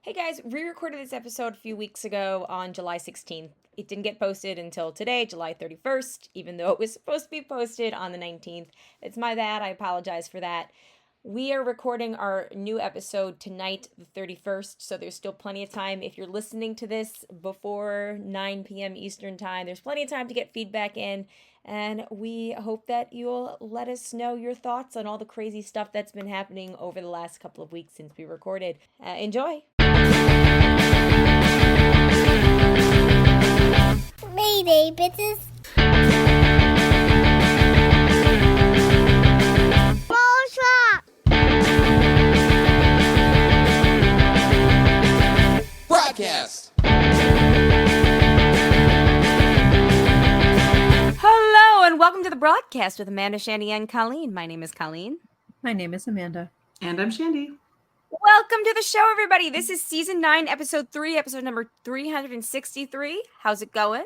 Hey guys, re-recorded this episode a few weeks ago on July 16th. It didn't get posted until today, July 31st, even though it was supposed to be posted on the 19th. It's my bad. I apologize for that. We are recording our new episode tonight, the 31st, so there's still plenty of time. If you're listening to this before 9 p.m. Eastern Time, there's plenty of time to get feedback in, and we hope that you'll let us know your thoughts on all the crazy stuff that's been happening over the last couple of weeks since we recorded. Enjoy! Mayday, bitches. Broadcast. Hello and welcome to the broadcast with Amanda, Shandy, and Colleen. My name is Colleen. My name is Amanda. And I'm Shandy. Welcome to the show, everybody. This is season 9, episode 3, episode number 363. How's it going?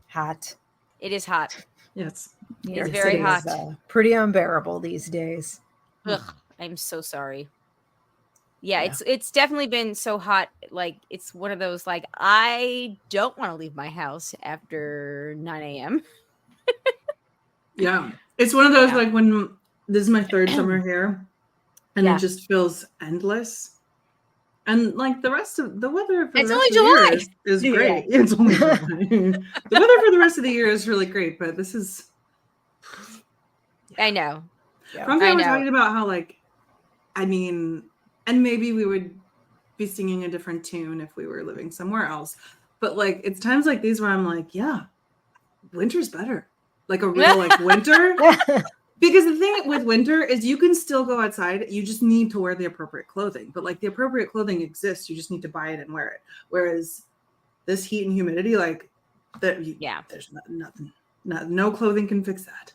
Hot. It is hot. Yes. It's very hot. Pretty unbearable these days. Ugh, I'm so sorry. Yeah, it's definitely been so hot. Like, it's one of those, like, I don't want to leave my house after 9 a.m. Yeah. It's one of those, like, when this is my third summer here, and it just feels endless. And, like, the rest of the weather for It's the only rest of the July. year is great. Yeah. It's only July. The weather for the rest of the year is really great, but this is... I know. Yeah. Frank was talking about how, like, I mean... And maybe we would be singing a different tune if we were living somewhere else. But, like, it's times like these where I'm like, yeah, winter's better. Like, a real, like, winter. Because the thing with winter is you can still go outside. You just need to wear the appropriate clothing. But, like, the appropriate clothing exists. You just need to buy it and wear it. Whereas this heat and humidity, like, there's nothing. No clothing can fix that.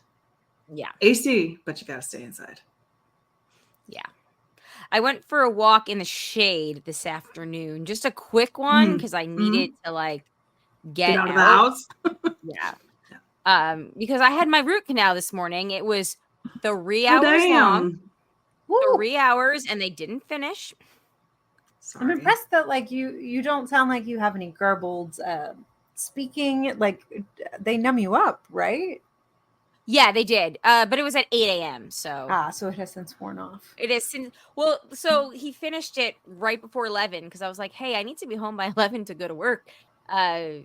Yeah. AC, but you got to stay inside. Yeah. I went for a walk in the shade this afternoon. Just a quick one because I needed to like get out of the house. Yeah. Because I had my root canal this morning. It was 3 hours long. 3 hours, and they didn't finish. I'm impressed that like you don't sound like you have any garbled speaking. Like they numb you up, right? Yeah, they did. But it was at 8 a.m. So so it has since worn off. It is since so he finished it right before 11 because I was like, hey, I need to be home by 11 to go to work. I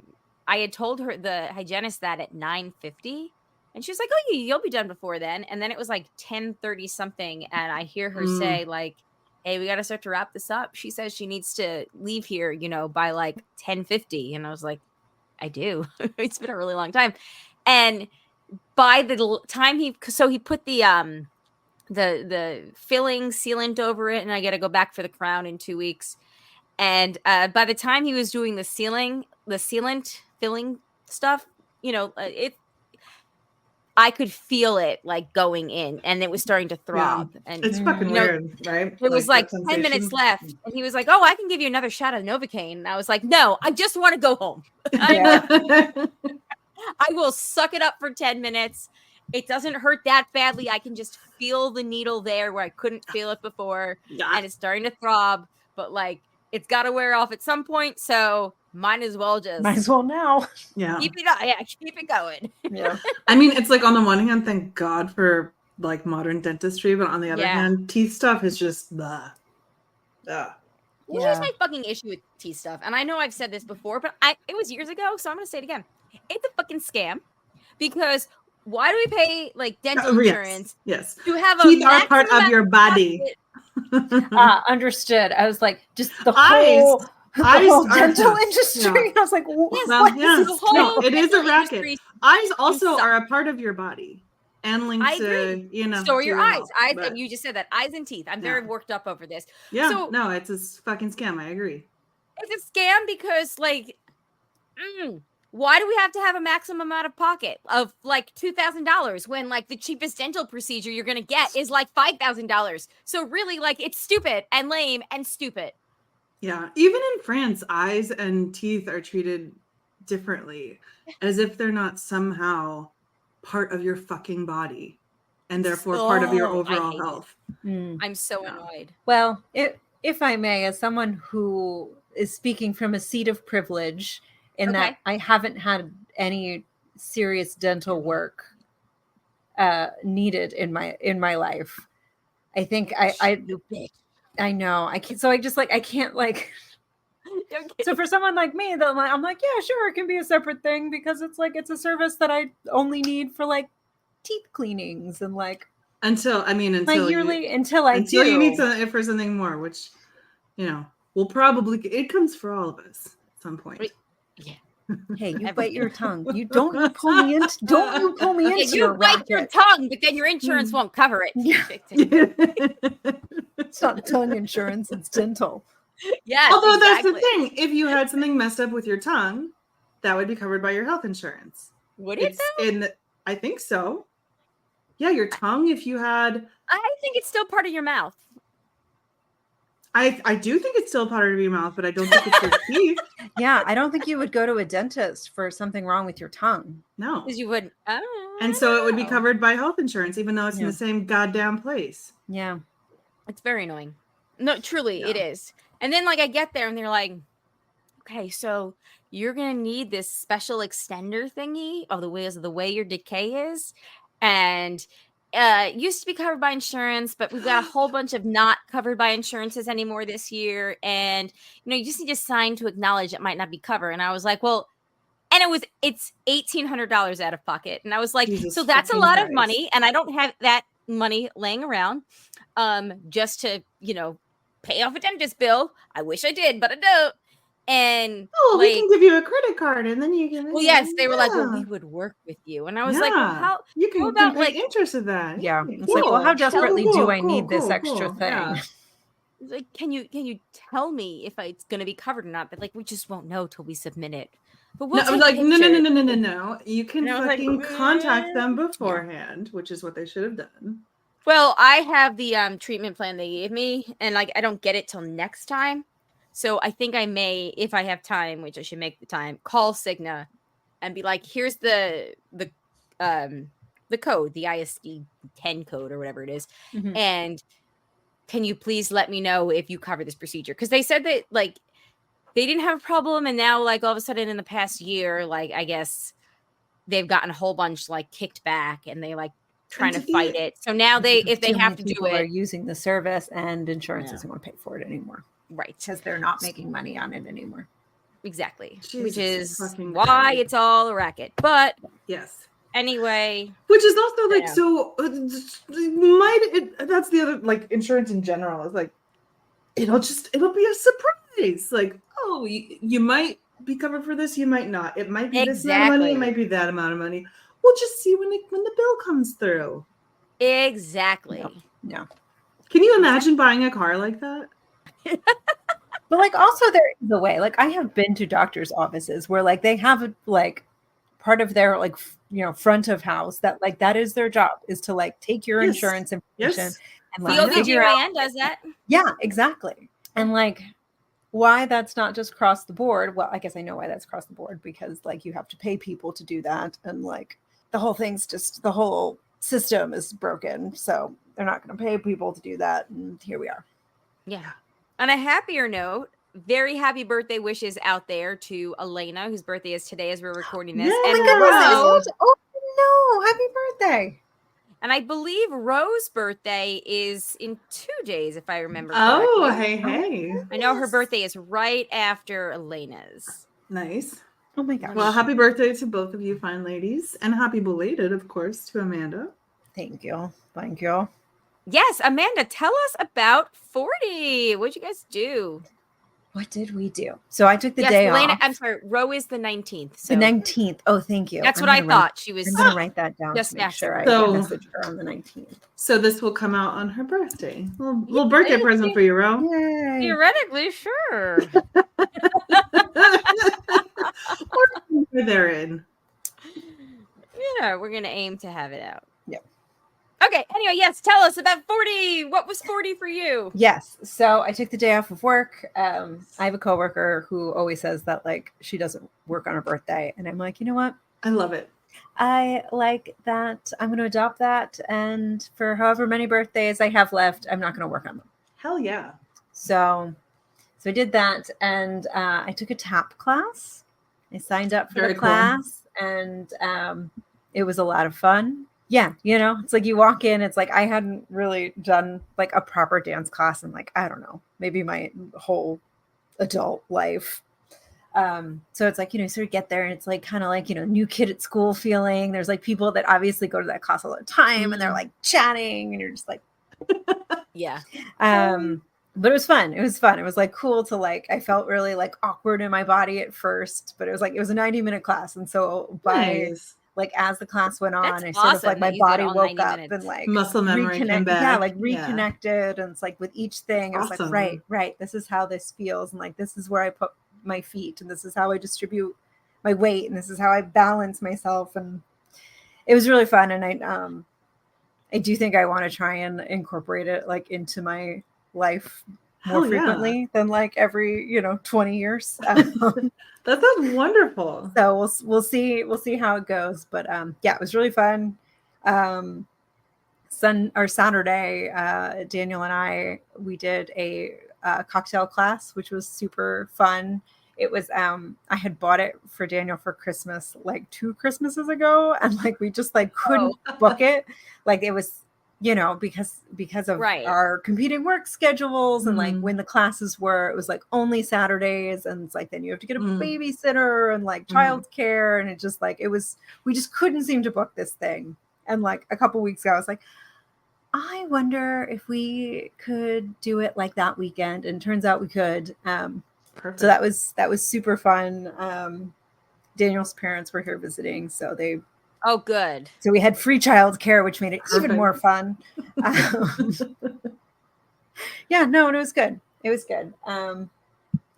had told her the hygienist that at 9:50, and she was like, oh, you'll be done before then. And then it was like 10:30 something, and I hear her say like, hey, we got to start to wrap this up. She says she needs to leave here, by like 10:50, and I was like, I do. It's been a really long time, and by the time he put the filling sealant over it, and I got to go back for the crown in 2 weeks. And by the time he was doing the sealant filling stuff, I could feel it like going in, and it was starting to throb. Yeah. And it's fucking weird, right? It was like 10 minutes left, and he was like, "Oh, I can give you another shot of Novocaine." And I was like, "No, I just want to go home." I will suck it up for 10 minutes. It doesn't hurt that badly. I can just feel the needle there where I couldn't feel it before. Yeah. And it's starting to throb, but like it's got to wear off at some point. So might as well now. Yeah. Keep it going. Yeah. I mean, it's like on the one hand, thank God for like modern dentistry, but on the other hand, teeth stuff is just the. Here's my fucking issue with teeth stuff. And I know I've said this before, but it was years ago, so I'm going to say it again. It's a fucking scam because why do we pay like dental insurance? Yes. To have teeth are part of your body. Understood. I was like, just the whole dental industry. Yeah. I was like, it is a racket. Eyes also are a part of your body and linked to, So are your eyes. You just said that. Eyes and teeth. I'm very worked up over this. Yeah. So, no, it's a fucking scam. I agree. It's a scam because like, why do we have to have a maximum amount of pocket of like $2,000 when like the cheapest dental procedure you're going to get is like $5,000? So really like it's stupid and lame and stupid. Yeah. Even in France, eyes and teeth are treated differently as if they're not somehow part of your fucking body and therefore part of your overall health. I'm so annoyed. Well, if I may, as someone who is speaking from a seat of privilege in that Okay. I haven't had any serious dental work needed in my life. I think I You bitch. I know I can't. So I just like I can't like. I'm So kidding. for someone like me, that I'm like, yeah, sure, it can be a separate thing because it's like it's a service that I only need for like teeth cleanings and like Until my you yearly until I until you need do. for something more, which will probably it comes for all of us at some point. Wait, yeah. Hey, you Every- bite your tongue. You don't pull me into Yeah, into you your bite your racket. tongue, but then your insurance won't cover it. Yeah. Although It's not tongue insurance, it's dental. Yes, that's the exactly. thing. If you had something messed up with your tongue, that would be covered by your health insurance. Would it though? I think so. Yeah, your tongue, if you had I think it's still part of your mouth. I do think it's still part of your mouth, but I don't think it's your teeth. Yeah, I don't think you would go to a dentist for something wrong with your tongue. No. Because you wouldn't. And so it would be know. covered by health insurance, even though it's in Yeah. the same goddamn place. Yeah. It's very annoying. No, truly, it Yeah. is. And then, like, I get there and they're like, okay, so you're going to need this special extender thingy of the way your decay is. And it used to be covered by insurance, but we've got a whole bunch of not covered by insurances anymore this year. And, you just need to sign to acknowledge it might not be covered. And I was like, well, and it's $1,800 out of pocket. And I was like, Jesus so that's a fucking lot of Christ. money. And I don't have that money laying around just to, pay off a dentist bill. I wish I did, but I don't. And we can give you a credit card and then you can. well, yes, they were like, well, we would work with you. And I was like, well, how you can, about, pay interest of that? Yeah. Cool. It's like, well, how desperately Cool, do I cool, need this cool, extra cool. thing? Yeah. like, can you tell me if it's going to be covered or not? But like, we just won't know till we submit it. But we'll No, take like pictures. no. You can And I was like, fucking contact them beforehand, which is what they should have done. Well, I have the treatment plan they gave me, and like I don't get it till next time. So I think I may, if I have time, which I should make the time, call Cigna and be like, here's the code, the ISD 10 code or whatever it is. Mhm. And can you please let me know if you cover this procedure? Because they said that like they didn't have a problem, and now like all of a sudden in the past year, like I guess they've gotten a whole bunch like kicked back, and they like trying to fight it. So now if they Too have many to do people are it, using the service and insurance Yeah. doesn't want to pay for it anymore right? because they're not making money on it anymore. Exactly, Jesus which is fucking why Christ. it's all a racket. But Yes. anyway, Which is also like Yeah. so. That's the other like insurance in general is like it'll be a surprise. Like you might be covered for this, you might not. It might be this amount of money, it Exactly. might be that amount of money. We'll just see when the bill comes through. exactly. No. Can you imagine buying a car like that? But like also there is a way. Like I have been to doctors' offices where like they have like part of their like front of house that like that is their job is to like take your Yes. insurance information Yes. and The like figure out. OBGYN does that. Yeah, exactly. And like why that's not just across the board. Well, I guess I know why that's across the board because like you have to pay people to do that. And like the whole system is broken. So they're not going to pay people to do that. And here we are. Yeah. On a happier note, very happy birthday wishes out there to Elena, whose birthday is today as we're recording this. Yay! And Oh my Rose, goodness, Oh no, happy birthday. and I believe Rose's birthday is in 2 days, if I remember correctly. Oh, hey. I know her birthday is right after Elena's. Nice. Oh my gosh. Well, happy birthday to both of you fine ladies. And happy belated, of course, to Amanda. Thank you. Thank you. Yes, Amanda, tell us about 40. What'd you guys do? What did we do? So I took the day Elena, off. I'm sorry, Roe is the 19th. So The 19th. Oh, thank you. that's I'm what I gonna write- thought. She was I'm going to write that down Just to make sure I So- message her on the 19th. So this will come out on her birthday. Little birthday present for you, Ro. Yay. theoretically sure. Or they're in. Yeah, we're gonna aim to have it out. Yep. Okay. Anyway, yes, tell us about 40. What was 40 for you? Yes. So I took the day off of work. I have a coworker who always says that like she doesn't work on her birthday. And I'm like, you know what? I love it. I like that. I'm going to adopt that. And for however many birthdays I have left, I'm not going to work on them. Hell yeah. So So I did that, and I took a tap class. I signed up for Very the cool. class, and it was a lot of fun. Yeah, it's like you walk in, it's like I hadn't really done like a proper dance class in like, I don't know, maybe my whole adult life. So it's like, sort of get there and it's like kind of like, new kid at school feeling. There's like people that obviously go to that class all the time and they're like chatting and you're just like, Yeah. But it was fun. It was fun. It was like cool to like, I felt really like awkward in my body at first, but it was like, it was a 90-minute class. And so by like, as the class went on, I sort of like my body woke up and like muscle memory came back. Yeah, like reconnected. And it's like with each thing, I was Awesome. like, right. This is how this feels. And like, this is where I put my feet and this is how I distribute my weight. And this is how I balance myself. And it was really fun. And I do think I want to try and incorporate it like into my life more frequently than like every 20 years. That sounds wonderful. So we'll see how it goes, but yeah, it was really fun. Saturday, Daniel and we did a cocktail class, which was super fun. It was I had bought it for Daniel for Christmas like 2 Christmases ago, and like we just like couldn't book it. Like it was because of our competing work schedules and like when the classes were, it was like only Saturdays, and it's like then you have to get a babysitter and like childcare, and it just like we just couldn't seem to book this thing. And like a couple weeks ago, I was like, I wonder if we could do it like that weekend, and turns out we could. So that was super fun. Daniel's parents were here visiting, so they. Oh, good. So we had free childcare, which made it even more fun. Yeah, no, and it was good. It was good. I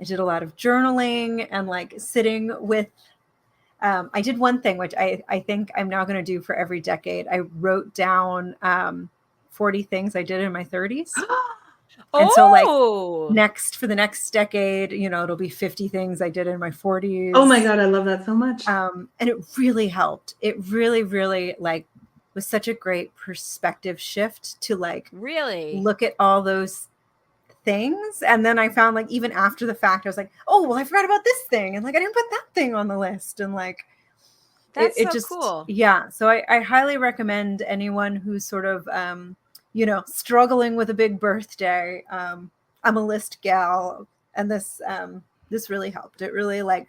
did a lot of journaling and like sitting with. I did one thing, which I think I'm now going to do for every decade. I wrote down 40 things I did in my 30s. And so like for the next decade, it'll be 50 things I did in my 40s. Oh my God, I love that so much. And it really helped. It really, really like was such a great perspective shift to like really look at all those things. And then I found like even after the fact, I was like, oh, well, I forgot about this thing. And like I didn't put that thing on the list. And like that's it so just cool. Yeah. So I highly recommend anyone who's sort of struggling with a big birthday. I'm a list gal, and this really helped. It really like,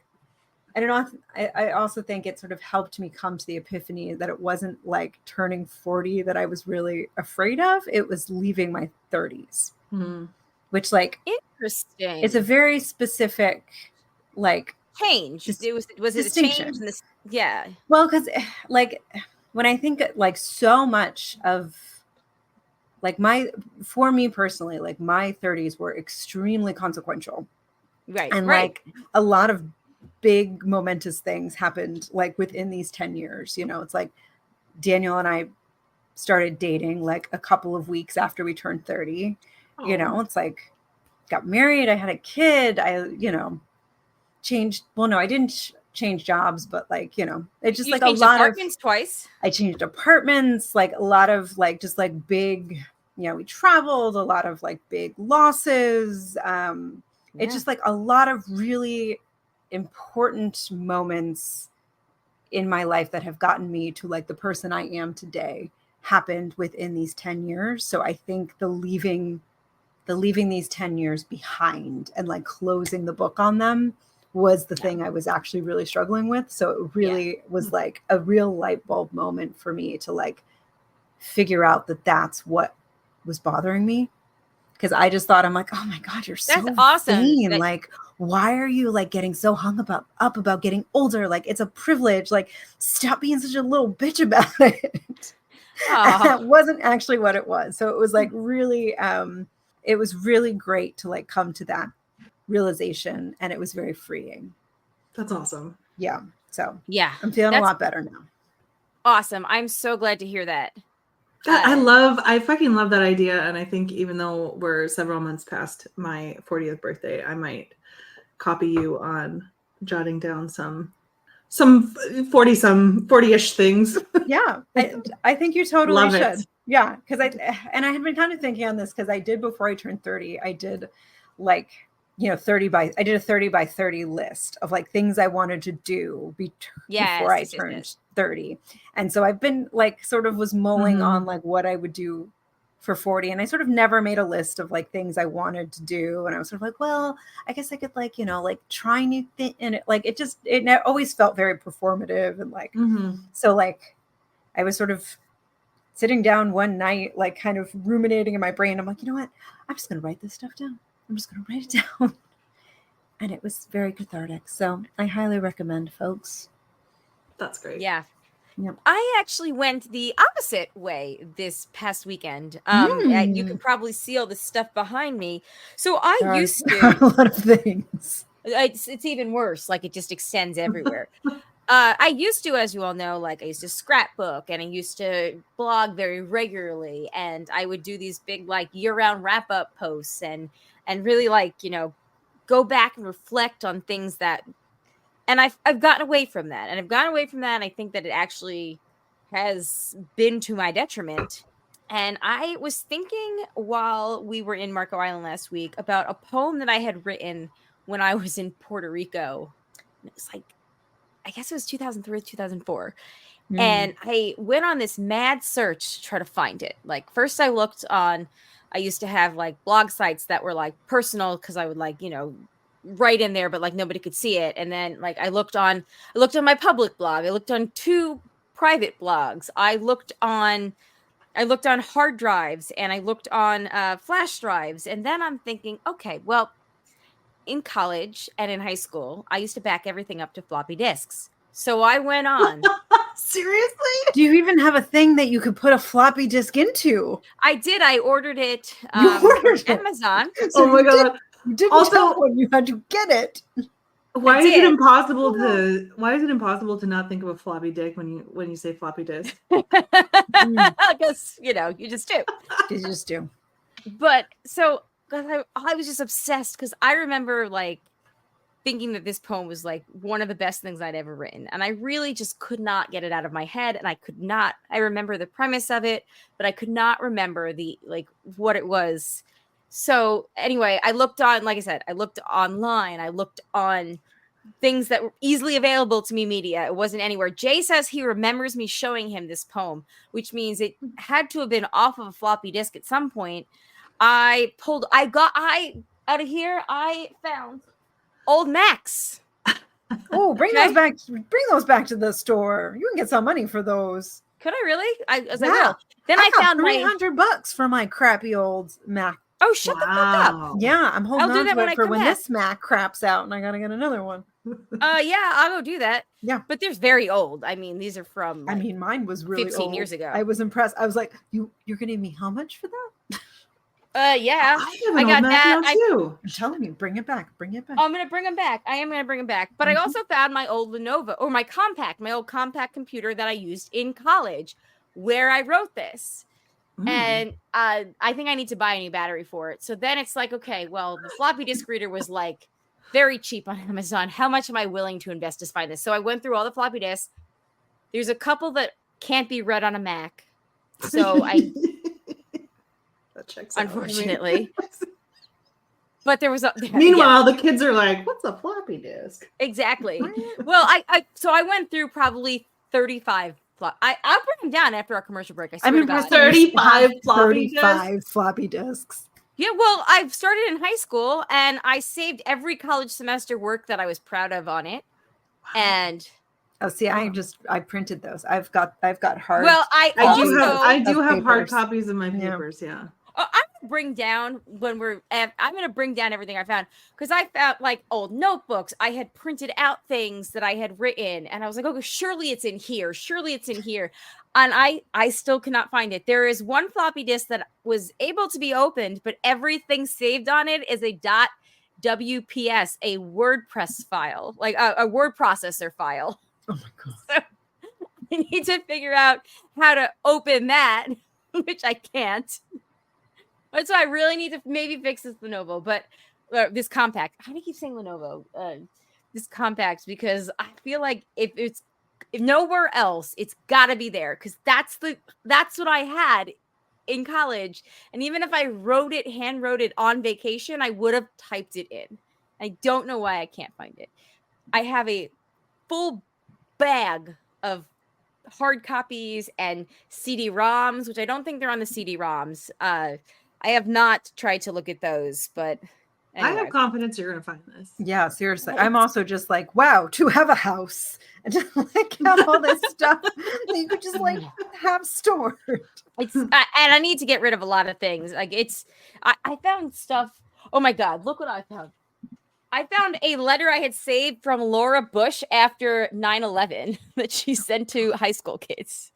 I don't know. I also think it sort of helped me come to the epiphany that it wasn't like turning 40 that I was really afraid of. It was leaving my 30s, which like interesting. It's a very specific like change. Was it a change in this? Yeah. Well, because like when I think like so much of like for me personally, like my 30s were extremely consequential. Right. And like a lot of big momentous things happened like within these 10 years. It's like Daniel and I started dating like a couple of weeks after we turned 30. It's like got married, I had a kid, I changed. Well, no, I didn't change jobs, but like, it just like a lot apartments twice. I changed apartments, like a lot of like just like big, we traveled, a lot of like big losses. It's just like a lot of really important moments in my life that have gotten me to like the person I am today happened within these 10 years. So I think the leaving these 10 years behind and like closing the book on them was the thing I was actually really struggling with. So it really was like a real light bulb moment for me to like figure out that that's what was bothering me. Because I just thought, I'm like, oh my God, you're so awesome. vain. Like, why are you like getting so hung up about getting older? Like, it's a privilege. Like, stop being such a little bitch about it. That wasn't actually what it was. So it was like really, it was really great to like come to that realization, and it was very freeing. That's awesome. Yeah. So yeah, I'm feeling a lot better now. Awesome. I'm so glad to hear that. I fucking love that idea. And I think even though we're several months past my 40th birthday, I might copy you on jotting down some 40-ish things. Yeah. I think you totally love should. It. Yeah. Cause I had been kind of thinking on this because I did before I turned 30, I did like I did a 30 by 30 list of like things I wanted to do before I turned 30. And so I've been like sort of was mulling on like what I would do for 40. And I sort of never made a list of like things I wanted to do. And I was sort of like, well, I guess I could like, like try new things. And it always felt very performative. And like, so like I was sort of sitting down one night, like kind of ruminating in my brain. I'm like, you know what? I'm just going to write this stuff down. I'm just going to write it down. And it was very cathartic. So I highly recommend, folks. That's great. Yeah. Yep. I actually went the opposite way this past weekend. You can probably see all the stuff behind me. So I used to a lot of things. It's even worse. Like it just extends everywhere. I used to, as you all know, like I used to scrapbook and I used to blog very regularly, and I would do these big like year-round wrap-up posts and really like go back and reflect on things that. And I've gotten away from that, and I think that it actually has been to my detriment. And I was thinking while we were in Marco Island last week about a poem that I had written when I was in Puerto Rico. And it was like, I guess it was 2003, 2004. And I went on this mad search to try to find it. Like first I used to have like blog sites that were like personal because I would like, write in there, but like nobody could see it. And then like I looked on my public blog. I looked on 2 private blogs. I looked on hard drives, and I looked on flash drives. And then I'm thinking, okay, well, in college and in high school, I used to back everything up to floppy disks. So I went on. Seriously? Do you even have a thing that you could put a floppy disk into? I did. I ordered it from Amazon. So oh my god! You didn't also tell when you had to get it. Why is it impossible to not think of a floppy disk when you say floppy disk? I guess you just do. You just do. But so I was just obsessed because I remember like thinking that this poem was like one of the best things I'd ever written. And I really just could not get it out of my head. And I remember the premise of it, but I could not remember what it was. So anyway, I looked on, like I said, I looked online. I looked on things that were easily available to me media. It wasn't anywhere. Jay says he remembers me showing him this poem, which means it had to have been off of a floppy disk at some point. I out of here, I found old Macs. Oh, bring those back to the store. You can get some money for those. Could I really? I will. Then I found $300 for my crappy old Mac. Oh, shut the fuck up. Yeah, I'm holding on to it for when back. This Mac craps out and I gotta get another one. Yeah, I'll go do that. Yeah. But they're very old. I mean, these are from mine was really 15 old. years ago. I was impressed. I was like, you're gonna give me how much for that? Yeah. I got that too. I'm telling you, bring it back. I'm gonna bring them back. I am gonna bring them back. But I also found my old Lenovo or my old compact computer that I used in college where I wrote this. And I think I need to buy a new battery for it. So then it's like, okay, well, the floppy disk reader was like very cheap on Amazon. How much am I willing to invest to find this? So I went through all the floppy disks. There's a couple that can't be read on a Mac. So I that checks unfortunately. But there was meanwhile, the kids are like, what's a floppy disk? Exactly. Well, I went through probably 35 I'll bring them down after our commercial break. I mean, 35 floppy disks. Yeah, well, I've started in high school and I saved every college semester work that I was proud of on it. And I printed those. I've got hard. Well, I do have hard copies of my papers. Yeah. I'm gonna bring down everything I found because I found like old notebooks. I had printed out things that I had written, and I was like, "Okay, surely it's in here. And I still cannot find it. There is one floppy disk that was able to be opened, but everything saved on it is a .wps, a WordPress file, like a word processor file. Oh my god! So I need to figure out how to open that, which I can't. That's why I really need to maybe fix this Lenovo, but this compact. How do you keep saying Lenovo? This compact, because I feel like if nowhere else, it's got to be there because that's what I had in college. And even if I hand wrote it on vacation, I would have typed it in. I don't know why I can't find it. I have a full bag of hard copies and CD-ROMs, which I don't think they're on the CD-ROMs. I have not tried to look at those, but anyway. I have confidence you're gonna find this. Yeah, seriously. I'm also just like, wow, to have a house and to like have all this stuff that you could just like have stored. It's and I need to get rid of a lot of things. Like I found stuff. Oh my God, look what I found. I found a letter I had saved from Laura Bush after 9/11 that she sent to high school kids.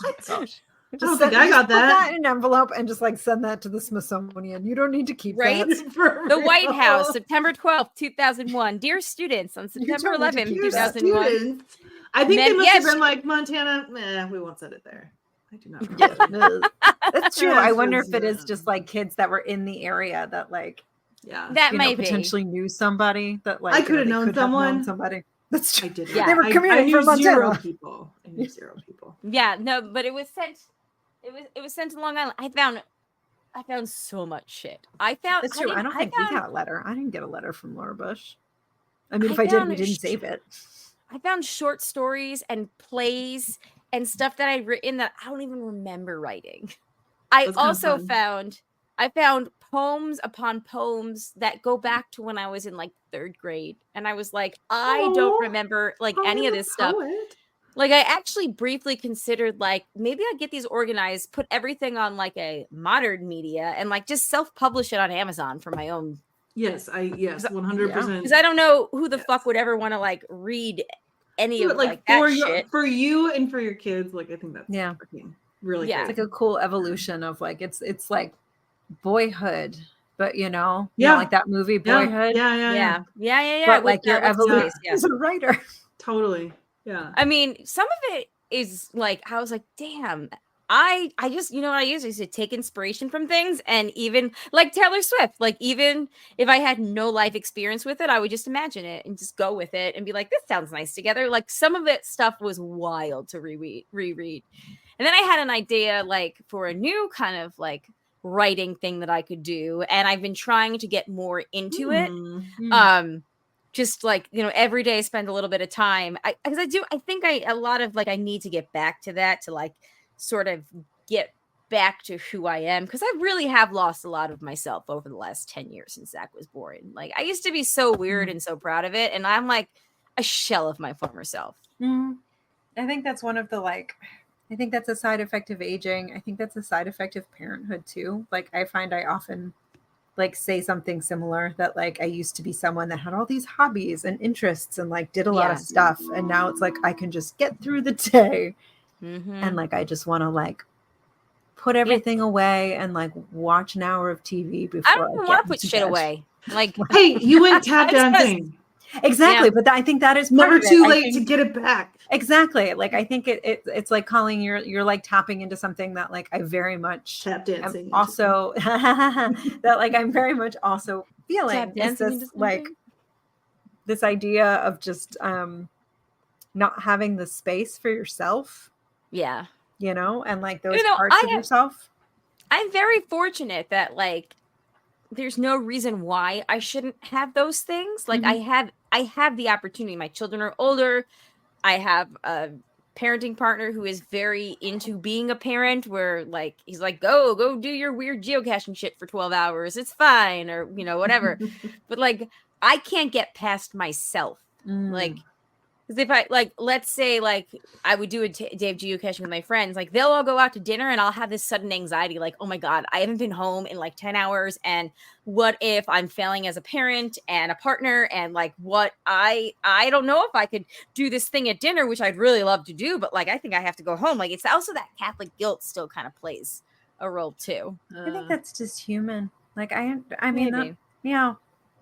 What? Gosh. I don't think I got Put that that. in an envelope and just like send that to the Smithsonian. You don't need to keep Right? that. For The White real. House, September 12th, 2001. Dear students, on September don't need to 11th, keep 2001. Students. I think they Men- must have yes. been like, Montana, we won't set it there. I do not. Yeah, no, that's true. Yeah, I it's wonder just, if it is just like kids that were in the area that like Yeah. That you know, may be. potentially knew somebody that like I you know, could have they known could have someone. somebody. That's I true. did. Yeah. They were I commuting knew from zero Montana. people. I knew zero people. Yeah, no, but it was sent. It was sent to Long Island. I found so much shit. That's true. I don't think we got a letter. I didn't get a letter from Laura Bush. I mean, if I did, found we didn't save it. I found short stories and plays and stuff that I'd written that I don't even remember writing. I That's kinda also fun. found poems upon poems that go back to when I was in like 3rd grade. And I was like, I Aw. don't remember like Oh, any of you're a this stuff. poet. Like I actually briefly considered like maybe I'd get these organized, put everything on like a modern media and like just self-publish it on Amazon for my own. Yes, 100%. Because I don't know who the Yes. fuck would ever want to like read any But, of like like that for shit. for you and for your kids, like I think that's Yeah. freaking really Yeah. It's great. like a cool evolution of like it's like boyhood, but you know, Yeah. like that movie Yeah, Boyhood. Yeah. But with, like your what's his evolution face, yeah. as a writer. Totally. Yeah. I mean, some of it is like I was like, damn. I just what I used to take inspiration from things, and even like Taylor Swift, like even if I had no life experience with it, I would just imagine it and just go with it and be like, this sounds nice together. Like some of it stuff was wild to reread. And then I had an idea like for a new kind of like writing thing that I could do, and I've been trying to get more into it. Just like, every day spend a little bit of time. I think I need to get back to that, to like sort of get back to who I am, because I really have lost a lot of myself over the last 10 years since Zach was born. Like I used to be so weird and so proud of it, and I'm like a shell of my former self. I think that's one of the I think that's a side effect of aging. I think that's a side effect of parenthood too. Like I find I often like say something similar, that like I used to be someone that had all these hobbies and interests and like did a lot of stuff, and now it's like I can just get through the day. And like I just want to like put everything away and like watch an hour of TV before I don't want to put shit away. Like, hey, you went tap dancing. Exactly, but I think that is part Never of it. too I late think- to get it back. Exactly. Like I think it's like Colleen, you're like tapping into something that like I very much Tap dancing. am also that like I'm very much also feeling. Tap Is dancing this into like something? this idea of just not having the space for yourself, Yeah. and like those You know, parts I of have- yourself. I'm very fortunate that like there's no reason why I shouldn't have those things. Like I have the opportunity. My children are older. I have a parenting partner who is very into being a parent, where like he's like, go do your weird geocaching shit for 12 hours. It's fine, or whatever. But like I can't get past myself. Like, because if I like, let's say like I would do a day of geocaching with my friends, like they'll all go out to dinner and I'll have this sudden anxiety, like, oh my God, I haven't been home in like 10 hours. And what if I'm failing as a parent and a partner? And like what I don't know if I could do this thing at dinner, which I'd really love to do, but like I think I have to go home. Like it's also that Catholic guilt still kind of plays a role too. I think that's just human. Like I mean, Maybe.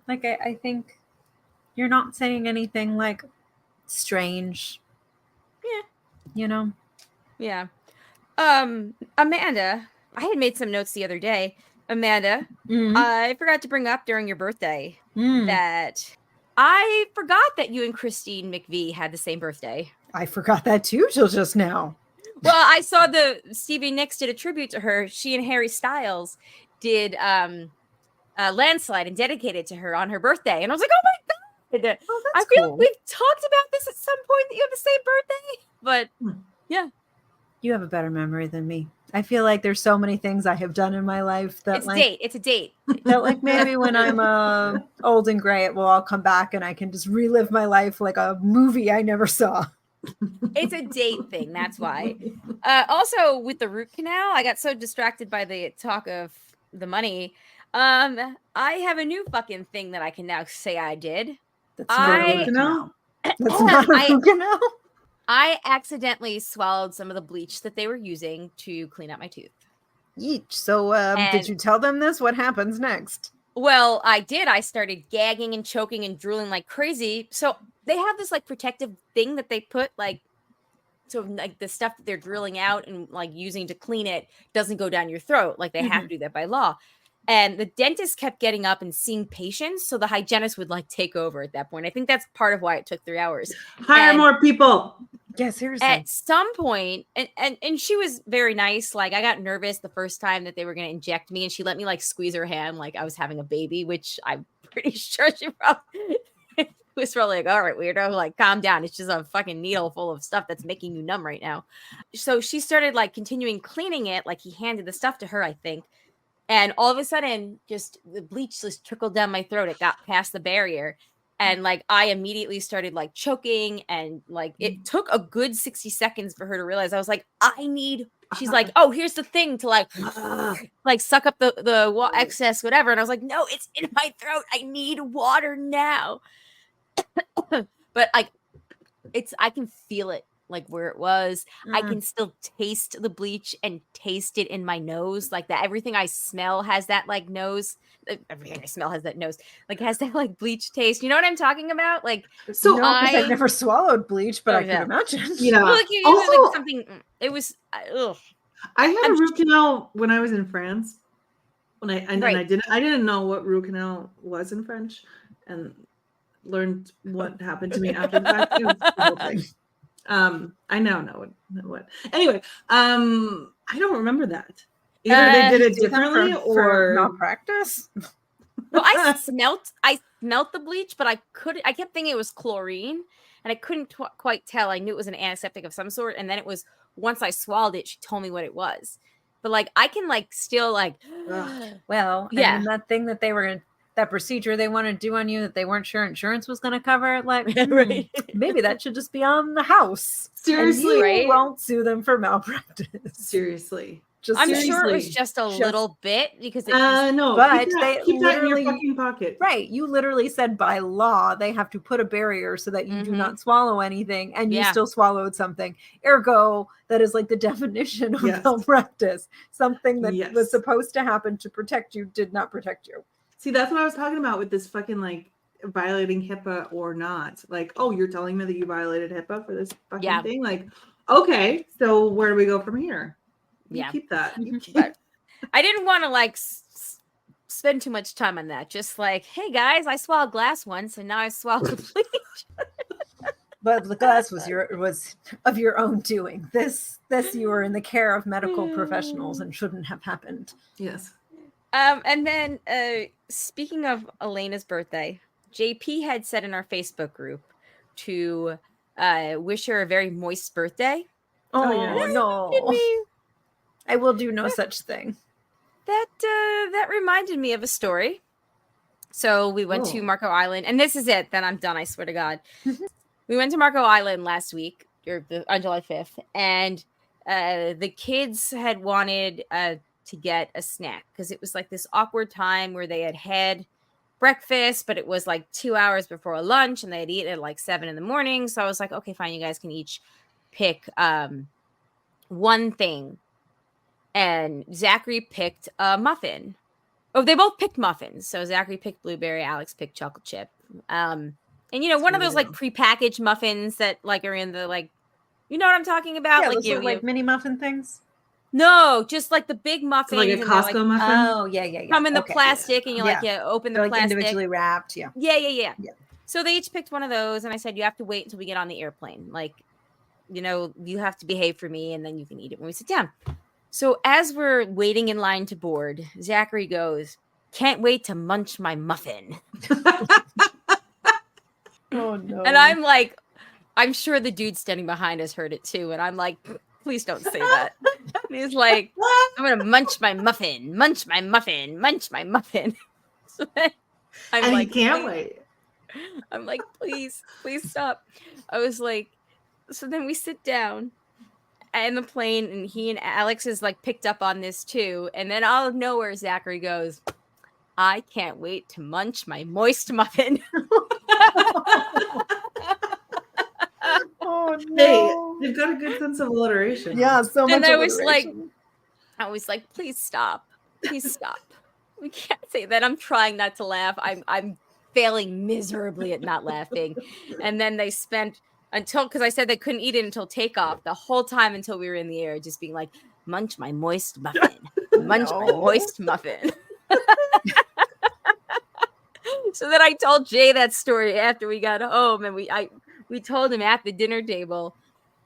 like I think you're not saying anything like strange. Yeah. Yeah. Amanda, I had made some notes the other day. Amanda, I forgot to bring up during your birthday that I forgot that you and Christine McVie had the same birthday. I forgot that too till just now. Well, I saw the Stevie Nicks did a tribute to her. She and Harry Styles did Landslide and dedicated to her on her birthday. And I was like, oh my God. Oh, I that's feel cool. like we've talked about this at some point that you have the same birthday. But yeah. You have a better memory than me. I feel like there's so many things I have done in my life that It's a date. that like maybe when I'm old and gray, it will all come back and I can just relive my life like a movie I never saw. It's a date thing. That's why. Also, with the root canal, I got so distracted by the talk of the money. I have a new fucking thing that I can now say I did. That's not a I- root canal. That's not a root canal. I accidentally swallowed some of the bleach that they were using to clean out my tooth. Yeesh. So did you tell them this? What happens next? Well, I did. I started gagging and choking and drooling like crazy. So they have this like protective thing that they put like, so like the stuff that they're drilling out and like using to clean it doesn't go down your throat. Like they have to do that by law. And the dentist kept getting up and seeing patients. So the hygienist would like take over at that point. I think that's part of why it took 3 hours. Hire more people. Yeah, seriously. At some point, and she was very nice. Like I got nervous the first time that they were going to inject me, and she let me like squeeze her hand like I was having a baby, which I'm pretty sure she probably was probably like, all right, weirdo, like calm down. It's just a fucking needle full of stuff that's making you numb right now. So she started like continuing cleaning it. Like he handed the stuff to her, I think. And all of a sudden, just the bleach just trickled down my throat. It got past the barrier. And like I immediately started like choking, and like it took a good 60 seconds for her to realize. I was like, she's like, oh, here's the thing to like suck up the excess, whatever. And I was like, no, it's in my throat. I need water now. But I can feel it like where it was. I can still taste the bleach and taste it in my nose. Like that, everything I smell has that like nose. Everything I smell has that nose. Like it has that like bleach taste. You know what I'm talking about? Like So no, I've never swallowed bleach, but I can imagine. Yeah. well, like, Also, like something. It was. Ugh. I had a root canal when I was in France. And I didn't know what root canal was in French, and learned what happened to me after the fact. It was the whole thing. I now know what. Anyway, I don't remember that. Either they did it differently for or malpractice. Well, I smelt the bleach, but I kept thinking it was chlorine, and I couldn't quite tell. I knew it was an antiseptic of some sort, and then it was once I swallowed it, she told me what it was. But like I can like still like well, yeah. And that thing that they were that procedure they want to do on you that they weren't sure insurance was going to cover, like right. maybe that should just be on the house. seriously, You right? won't sue them for malpractice. seriously. I'm seriously. sure it was just a little bit because it No, but keep they that in literally- your fucking pocket. Right. You literally said by law they have to put a barrier so that you do not swallow anything, and you still swallowed something. Ergo, that is like the definition of malpractice. Something that was supposed to happen to protect you did not protect you. See, that's what I was talking about with this fucking like violating HIPAA or not. Like, oh, you're telling me that you violated HIPAA for this fucking thing? Like, okay, so where do we go from here? You keep that. But I didn't want to like spend too much time on that. Just like, hey guys, I swallowed glass once, and now I swallowed the bleach. But the glass was of your own doing. This you were in the care of medical professionals and shouldn't have happened. Yes. And then speaking of Elena's birthday, JP had said in our Facebook group to wish her a very moist birthday. Oh no. I will do no such thing. That reminded me of a story. So we went to Marco Island, and this is it. Then I'm done. I swear to God. We went to Marco Island last week, on July 5th, and the kids had wanted to get a snack because it was like this awkward time where they had breakfast, but it was like 2 hours before lunch, and they had eaten at like 7 a.m. So I was like, okay, fine, you guys can each pick one thing. And Zachary picked a muffin. Oh, they both picked muffins. So Zachary picked blueberry, Alex picked chocolate chip. And one of those like prepackaged muffins that like are in the like, you know what I'm talking about? Yeah, like those like mini muffin things. No, just like the big muffins. So like a Costco muffin. Oh yeah. Come in the plastic, and you open the They're, like, plastic. individually wrapped. Yeah. Yeah. So they each picked one of those, and I said you have to wait until we get on the airplane. Like you have to behave for me, and then you can eat it when we sit down. So as we're waiting in line to board, Zachary goes, "Can't wait to munch my muffin." Oh no. And I'm like, I'm sure the dude standing behind us heard it too. And I'm like, please don't say that. And he's like, "I'm going to munch my muffin, munch my muffin, munch my muffin." So then I'm and like, he can't please. wait. I'm like, please stop. I was like, so then we sit down in the plane, and he and Alex is like picked up on this too. And then out of nowhere, Zachary goes, "I can't wait to munch my moist muffin." Oh Hey, no. they've got a good sense of alliteration. Yeah, so much And I was alliteration. like, please stop. Please stop. We can't say that. I'm trying not to laugh. I'm failing miserably at not laughing. And then they spent because I said they couldn't eat it until takeoff, the whole time until we were in the air, just being like, "Munch my moist muffin. Munch my No. moist muffin." So then I told Jay that story after we got home, and we told him at the dinner table.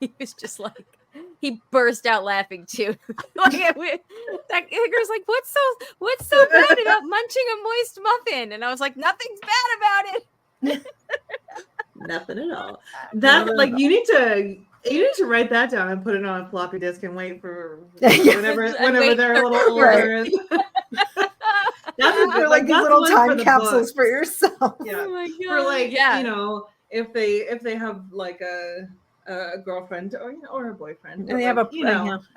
He was just like, he burst out laughing too. That Hicker's like, "What's so bad about munching a moist muffin?" And I was like, "Nothing's bad about it." Nothing at all. That like you need to write that down and put it on a floppy disk and wait for whenever they're a little older. You're like these little time capsules for yourself. Yeah. Oh my For god. like, Yeah. if they have like a girlfriend or a boyfriend, And they have a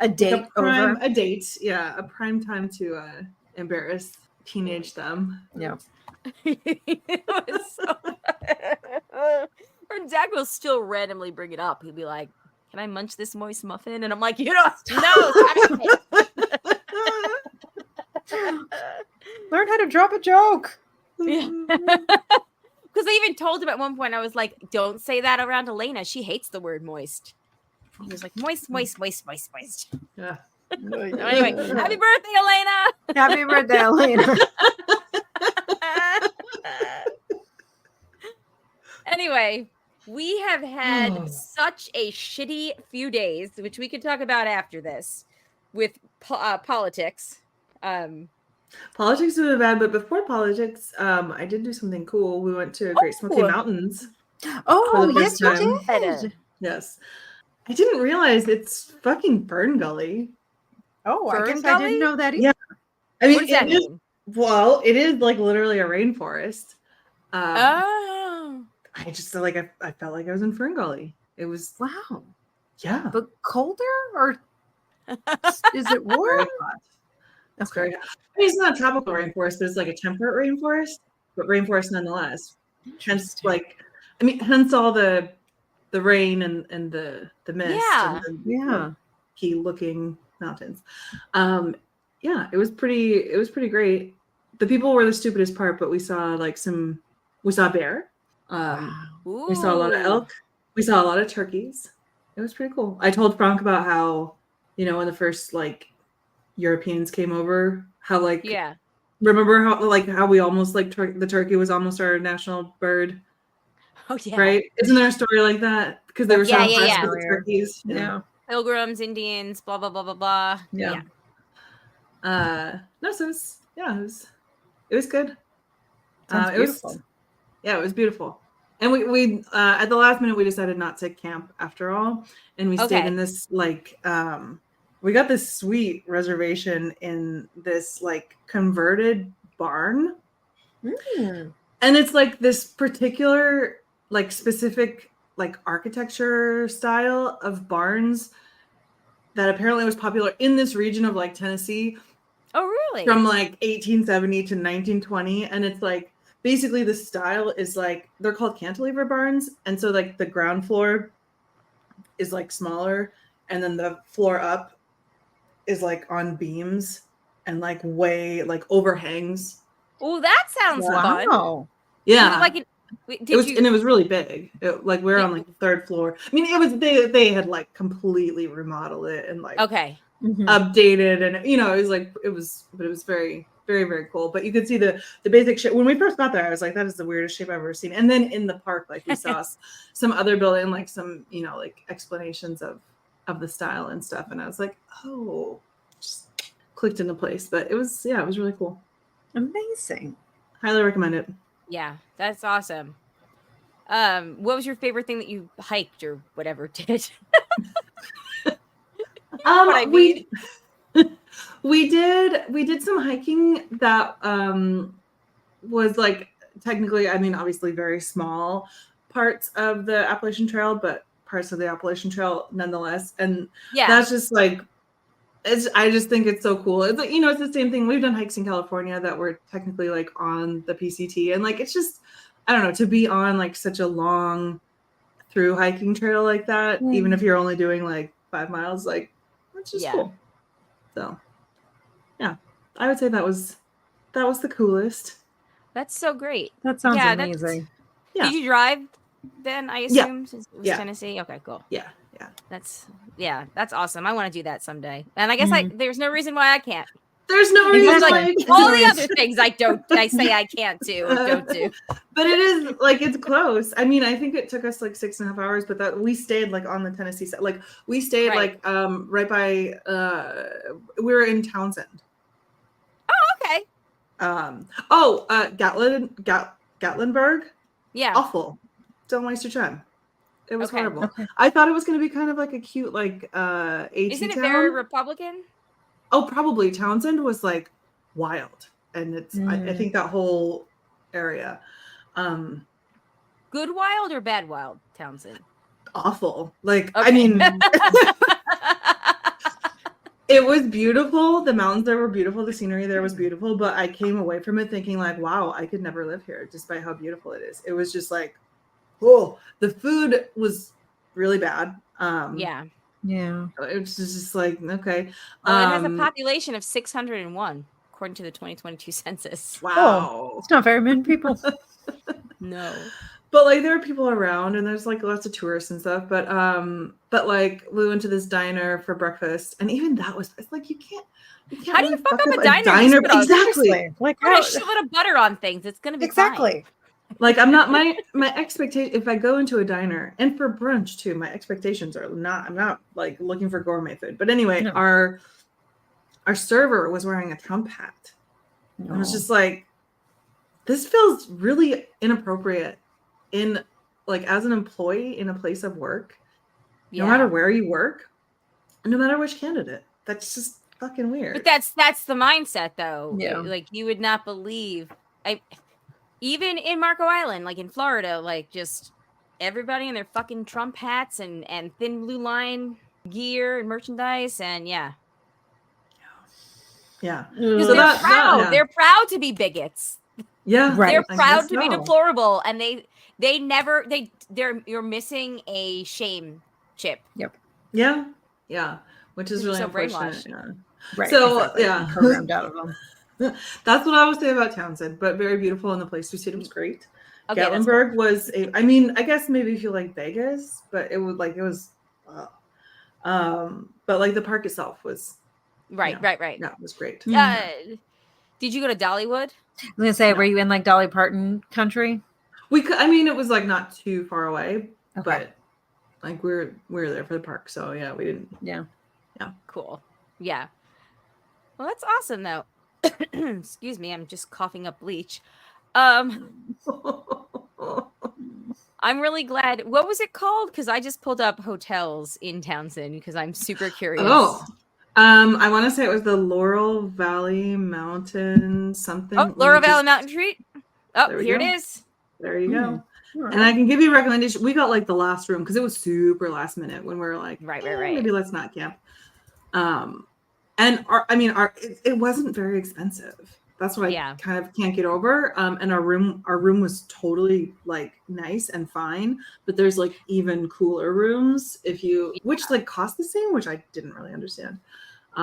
date over. A date, a prime time to embarrass teenage them. Yeah. It was so or Zach will still randomly bring it up. He'll be like, "Can I munch this moist muffin?" And I'm like, "No, stop it." Learn how to drop a joke. Yeah. Because I even told him at one point, I was like, "Don't say that around Elena. She hates the word moist." He was like, "Moist, moist, moist, moist, moist." Yeah. So anyway, happy birthday, Elena. Happy birthday, Elena. Anyway, we have had such a shitty few days, which we could talk about after this, with politics. Politics has been bad, but before politics, I did do something cool. We went to Great Smoky Mountains. Oh, for the yes, first you time. did. Yes. I didn't realize it's fucking Fern Gully. Oh, I Fern guess I didn't Gully? know that either. Yeah. I mean, What does that it is, mean? well, it is like literally a rainforest. Oh. I just felt like I felt like I was in Fern Gully. It was, Wow. yeah. But colder or is it warm? Very hot. That's very hot. I mean, it's not a tropical rainforest, but it's like a temperate rainforest, but rainforest nonetheless. Hence, hence all the rain and the mist. Yeah. And Yeah. key looking mountains. It was pretty great. The people were the stupidest part, but we saw a bear. We saw a lot of elk. We saw a lot of turkeys. It was pretty cool. I told Frank about how, when the first Europeans came over, how remember how we almost the turkey was almost our national bird. Oh yeah. Right? Isn't there a story like that? Because they were so impressed with the turkeys. Yeah. Pilgrims, Indians, blah blah blah blah blah. Yeah. It was good. Sounds beautiful. It was beautiful. And we at the last minute we decided not to camp after all, and we stayed in this we got this sweet reservation in this converted barn. Mm. And it's this particular specific architecture style of barns that apparently was popular in this region of Tennessee. Oh really? From 1870 to 1920, and it's basically the style is they're called cantilever barns, and so the ground floor is smaller, and then the floor up is on beams and way overhangs. Oh, that sounds fun. Wow. Yeah. And it was really big. We were on the third floor. I mean, it was they had completely remodeled it and okay. Mm-hmm. updated, and it was it was very, very, very cool. But you could see the basic shape. When we first got there, I was like, that is the weirdest shape I've ever seen. And then in the park, like we saw some other building, like some, like explanations of the style and stuff. And I was like, oh, just clicked into place. But it was really cool. Amazing. Highly recommend it. Yeah, that's awesome. What was your favorite thing that you hiked or whatever did? What I mean. We did some hiking that was like technically, I mean, obviously very small parts of the Appalachian Trail, but parts of the Appalachian Trail nonetheless. And that's just like, I just think it's so cool. It's like, it's the same thing. We've done hikes in California that were technically like on the PCT, and like, it's just, I don't know, to be on like such a long through hiking trail like that, even if you're only doing like 5 miles, like it's just cool. So yeah, I would say that was the coolest. That's so great. That sounds amazing. Yeah. Did you drive then, I assume, since it was Tennessee? Okay, cool. Yeah. That's awesome. I want to do that someday. And I guess there's no reason why I can't. There's no reason like all the other things I say I can't do or don't do. But it is like, it's close. I mean, I think it took us like 6.5 hours, but that we stayed like on the Tennessee side. Like we stayed like right by we were in Townsend. Oh, okay. Gatlinburg. Yeah. Awful. Don't waste your time. It was horrible. Okay. I thought it was going to be kind of like a cute like AT Isn't it town. very Republican? Oh, probably. Townsend was like wild, and it's I think that whole area. Good wild or bad wild, Townsend? Awful. Like I mean, it was beautiful. The mountains there were beautiful. The scenery there was beautiful. But I came away from it thinking like, wow, I could never live here, despite how beautiful it is. It was just like, oh, the food was really bad. Yeah. It was just like, okay. Well, it has a population of 601, according to the 2022 census. Wow. It's not very many people. No. But like there are people around, and there's like lots of tourists and stuff. But like we went to this diner for breakfast, and even that was, it's like you can't how do you fuck up a diner? Exactly. Like a shitload of butter on things. It's gonna be fine. Like I'm not my expectation if I go into a diner, and for brunch too, my expectations are not, I'm not like looking for gourmet food. But anyway, our server was wearing a Trump hat. I was just like, this feels really inappropriate in like as an employee in a place of work, no matter where you work, and no matter which candidate. That's just fucking weird. But that's the mindset though. Yeah. Like you would not believe even in Marco Island, like in Florida, like just everybody in their fucking Trump hats and thin blue line gear and merchandise, and yeah. Because they're proud. They're proud to be bigots. Yeah, right. They're proud to be deplorable, and you're missing a shame chip. Yep. Yeah. Which is really so unfortunate. brainwashed. Right. So exactly. Programmed out of them. That's what I would say about Townsend, but very beautiful, and the place we stayed was great. Okay, Gatlinburg was I mean, I guess maybe if you like Vegas, but it was but like the park itself was right. Yeah, it was great. Did you go to Dollywood? I was gonna say, were you in like Dolly Parton country? We could, I mean, it was like not too far away, but like we were there for the park, so yeah, we didn't. Yeah. Cool. Yeah. Well, that's awesome though. Excuse me, I'm just coughing up bleach. I'm really glad. What was it called? Because I just pulled up hotels in Townsend because I'm super curious. I want to say it was the Laurel Valley Mountain something. Oh, Laurel Valley Mountain Treat. Oh, here it is. There you go. And I can give you a recommendation. We got like the last room because it was super last minute when we were like, right. Maybe let's not camp. And it wasn't very expensive. That's what I kind of can't get over. And our room was totally like nice and fine, but there's like even cooler rooms which like cost the same, which I didn't really understand.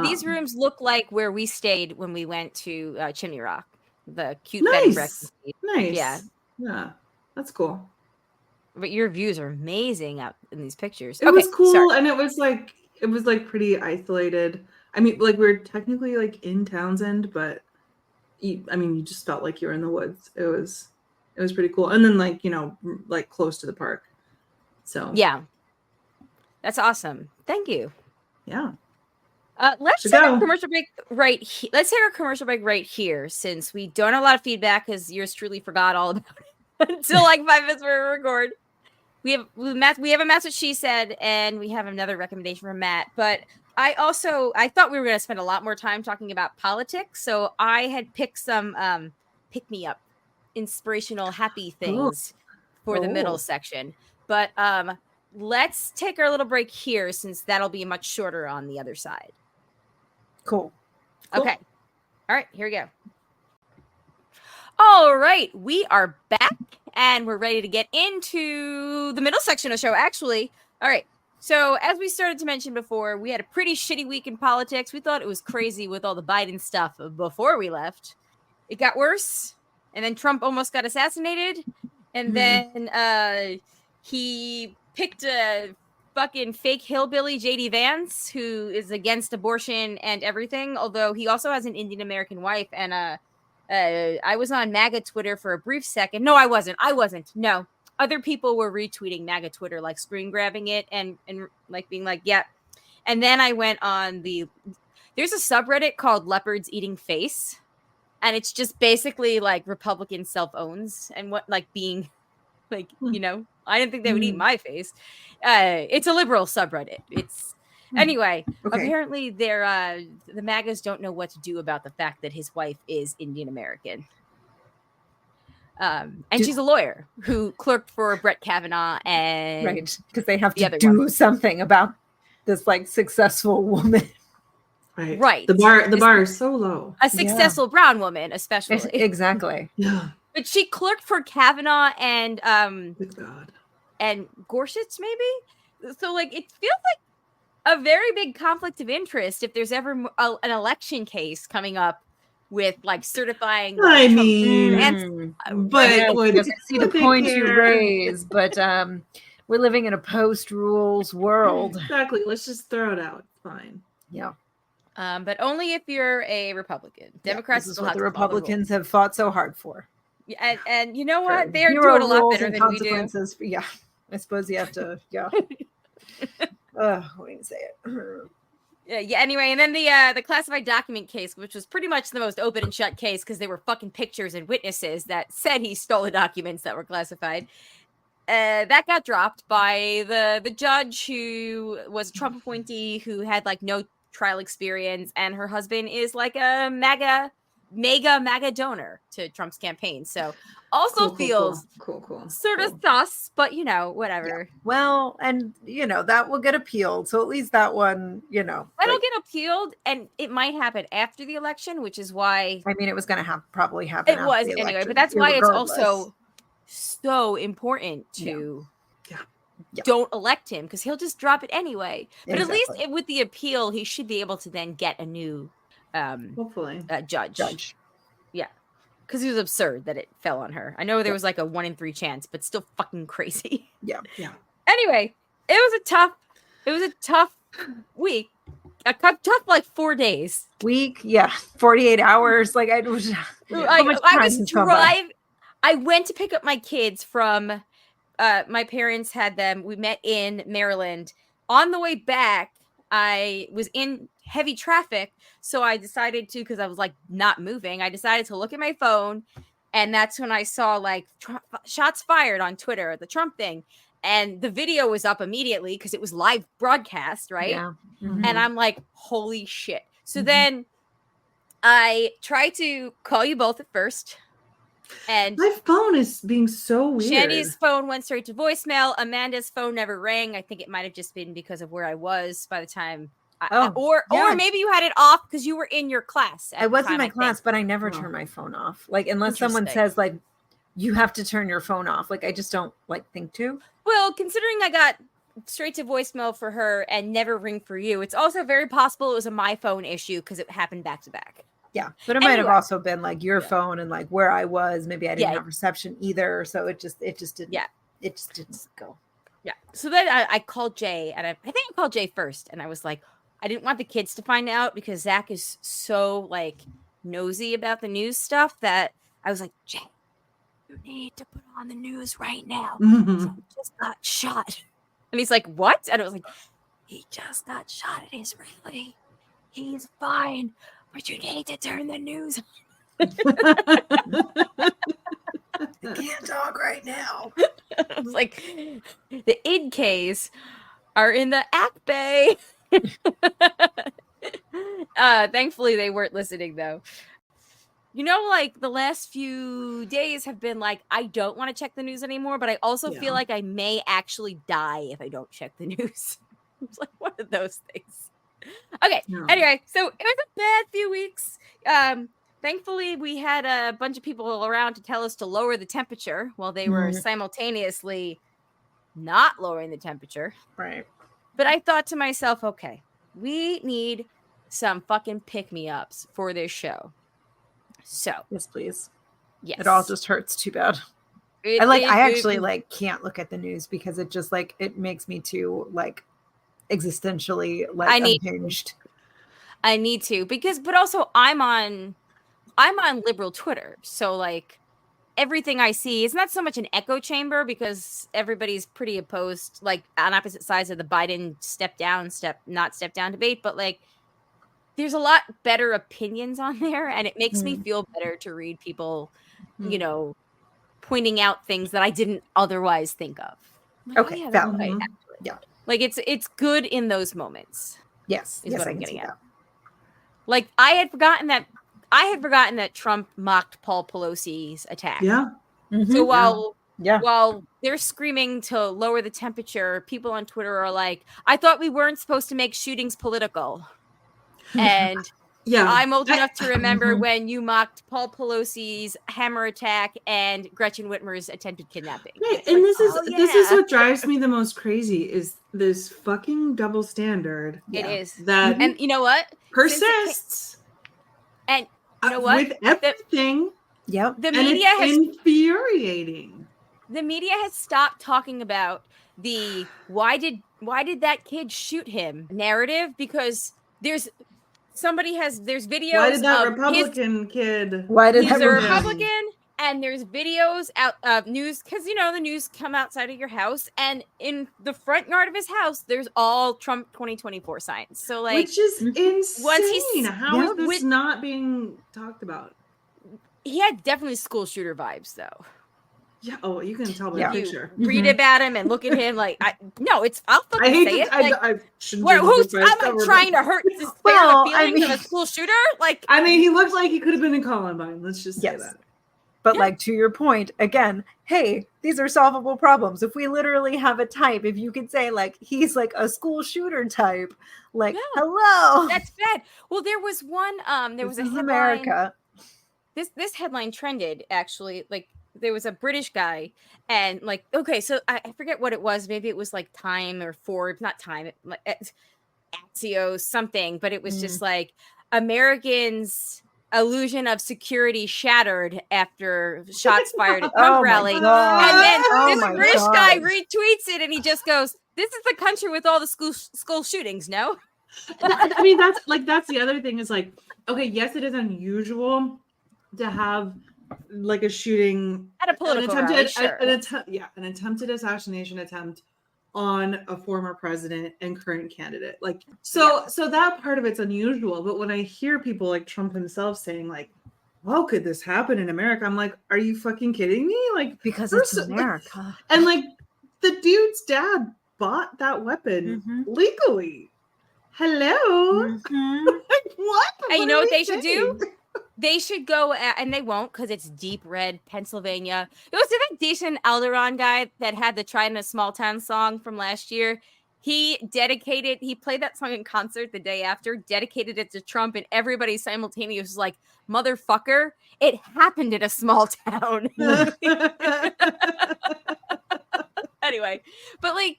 These rooms look like where we stayed when we went to Chimney Rock, the cute bed and breakfast. Nice. Yeah, that's cool. But your views are amazing up in these pictures. It was cool, and it was like pretty isolated. I mean, like we're technically like in Townsend, but you just felt like you were in the woods. It was pretty cool. And then like, like close to the park. So Yeah. That's awesome. Thank you. yeah. Let's take our commercial break let's take our commercial break right here, since we don't have a lot of feedback because yours truly forgot all about it until like 5 minutes before we record. We have a Matt's What She Said, and we have another recommendation from Matt. But I thought we were going to spend a lot more time talking about politics, so I had picked some pick me up, inspirational, happy things for the middle section. But let's take our little break here, since that'll be much shorter on the other side. Cool. Okay. All right, here we go. All right, we are back, and we're ready to get into the middle section of the show, actually. All right, so as we started to mention before, we had a pretty shitty week in politics. We thought it was crazy with all the Biden stuff before we left. It got worse, and then Trump almost got assassinated, and then he picked a fucking fake hillbilly, JD Vance, who is against abortion and everything, although he also has an Indian American wife. And I was on MAGA Twitter for a brief second. No, I wasn't. No, other people were retweeting MAGA Twitter, like screen grabbing it and like being like, yeah. And then I went on there's a subreddit called Leopards Eating Face, and it's just basically like Republican self-owns and what, like, being like, I didn't think they would eat my face. It's a liberal subreddit. Anyway. Apparently the MAGAs don't know what to do about the fact that his wife is Indian American. And she's a lawyer who clerked for Brett Kavanaugh, and right, because they have to do something about this like successful woman. Right. The bar is so low. A successful brown woman, especially. Exactly. Yeah. But she clerked for Kavanaugh and God. and Gorsuch, maybe. So like it feels like a very big conflict of interest if there's ever an election case coming up with like certifying. I mean, but I see the point you raise, but we're living in a post-rules world. Exactly. Let's just throw it out. It's fine. Yeah. But only if you're a Republican. Democrats this is what the Republicans have fought so hard for. And you know what? They're doing a lot better than we do. Yeah, I suppose you have to. Yeah. What do you say it? Yeah. Anyway, and then the classified document case, which was pretty much the most open and shut case because there were fucking pictures and witnesses that said he stole the documents that were classified. That got dropped by the judge, who was a Trump appointee who had like no trial experience, and her husband is like a MAGA donor to Trump's campaign. So also feels cool. Sort of sus, but whatever. Yeah. Well, and that will get appealed. So at least that one, that'll get appealed, and it might happen after the election, which is why it was going to probably happen. It was anyway, but that's why it's also so important to don't elect him, because he'll just drop it anyway. But at least with the appeal, he should be able to then get a new hopefully judge. Yeah, because it was absurd that it fell on her. I know there was like a 1 in 3 chance, but still fucking crazy. Yeah. Anyway, it was a tough week. A tough like 4 days. Week, 48 hours. Like I went to pick up my kids from my parents had them. We met in Maryland. On the way back, I was in heavy traffic, so I decided to, because I was like not moving, I decided to look at my phone, and that's when I saw like shots fired on Twitter, the Trump thing, and the video was up immediately because it was live broadcast, right? Yeah. Mm-hmm. And I'm like, holy shit. So then I tried to call you both at first. And my phone is being so weird. Shandy's phone went straight to voicemail. Amanda's phone never rang. I think it might have just been because of where I was by the time. Or maybe you had it off because you were in your class. I was in my class, but I never turn my phone off. Like, unless someone says like, you have to turn your phone off. Like, I just don't think to. Well, considering I got straight to voicemail for her and never ring for you, it's also very possible it was a my phone issue because it happened back to back. Yeah, but it might have also been like your phone and like where I was. Maybe I didn't have reception either, so it just didn't. Yeah, it just didn't go. Yeah. So then I called Jay, and I think I called Jay first, and I was like, I didn't want the kids to find out because Zach is so like nosy about the news stuff that I was like, Jay, you need to put on the news right now. Trump just got shot. And he's like, what? And I was like, he just got shot in Israeli. He's fine, but you need to turn the news on. I can't talk right now. I was like, the id-Ks are in the Ack Bay. Thankfully, they weren't listening, though. You know, like, the last few days have been like, I don't want to check the news anymore, but I also feel like I may actually die if I don't check the news. It's like one of those things. Okay, anyway, so it was a bad few weeks. Thankfully, we had a bunch of people around to tell us to lower the temperature while they were simultaneously not lowering the temperature. Right. But I thought to myself, okay, we need some fucking pick-me-ups for this show. So. Yes, please. Yes. It all just hurts too bad. I actually like can't look at the news because it just like it makes me too like existentially like unhinged. I need to but also I'm on liberal Twitter, so like everything I see is not so much an echo chamber because everybody's pretty opposed, like on opposite sides of the Biden step down debate, but like there's a lot better opinions on there, and it makes me feel better to read people, you know, pointing out things that I didn't otherwise think of. Like, okay, oh, yeah, valid. right, Yeah, like it's good in those moments. Yes, is what I'm getting at. That. Like I had forgotten that Trump mocked Paul Pelosi's attack. Yeah. So while they're screaming to lower the temperature, people on Twitter are like, I thought we weren't supposed to make shootings political. And I'm old enough to remember when you mocked Paul Pelosi's hammer attack and Gretchen Whitmer's attempted kidnapping. Right. And this is what drives me the most crazy is this fucking double standard. It is. That and you know what? Persists. And you know what? With everything. The media has infuriating. The media has stopped talking about the why did that kid shoot him narrative because there's videos. Why did that Republican kid? Why did he's that a Republican? And there's videos out of news because you know the news come outside of your house, and in the front yard of his house, there's all Trump 2024 signs. So like, which is insane. How is this not being talked about? He had definitely school shooter vibes, though. Yeah. Oh, you can tell by the picture. Read about him and look at him like I'll fucking say it. I shouldn't. I'm trying to hurt the feelings of a school shooter. Like, I mean, he looks like he could have been in Columbine. Let's just say that. But like to your point, again, hey, these are solvable problems. If we literally have a type, if you could say like he's like a school shooter type, like hello. That's bad. Well, there was one. There was a headline. America. This headline trended actually. Like there was a British guy, and like okay, so I forget what it was. Maybe it was like Time or Forbes, not Time, Axios something. But it was just like Americans. Illusion of security shattered after shots fired at Trump rally. And then this British guy retweets it and he just goes, this is the country with all the school shootings, no? I mean, that's the other thing is like, okay, yes, it is unusual to have like a shooting at a political rally, sure. an attempted assassination attempt on a former president and current candidate. Like, so that part of it's unusual. But when I hear people like Trump himself saying like, well, could this happen in America? I'm like, are you fucking kidding me? Like, because it's America. And like the dude's dad bought that weapon legally. Hello. Like, what? And you know what they should do? They should go, and they won't because it's deep red Pennsylvania. It was that decent Alderon guy that had the Try in a Small Town song from last year. He played that song in concert the day after, dedicated it to Trump, and everybody simultaneously was like, motherfucker, it happened in a small town. Anyway, but like,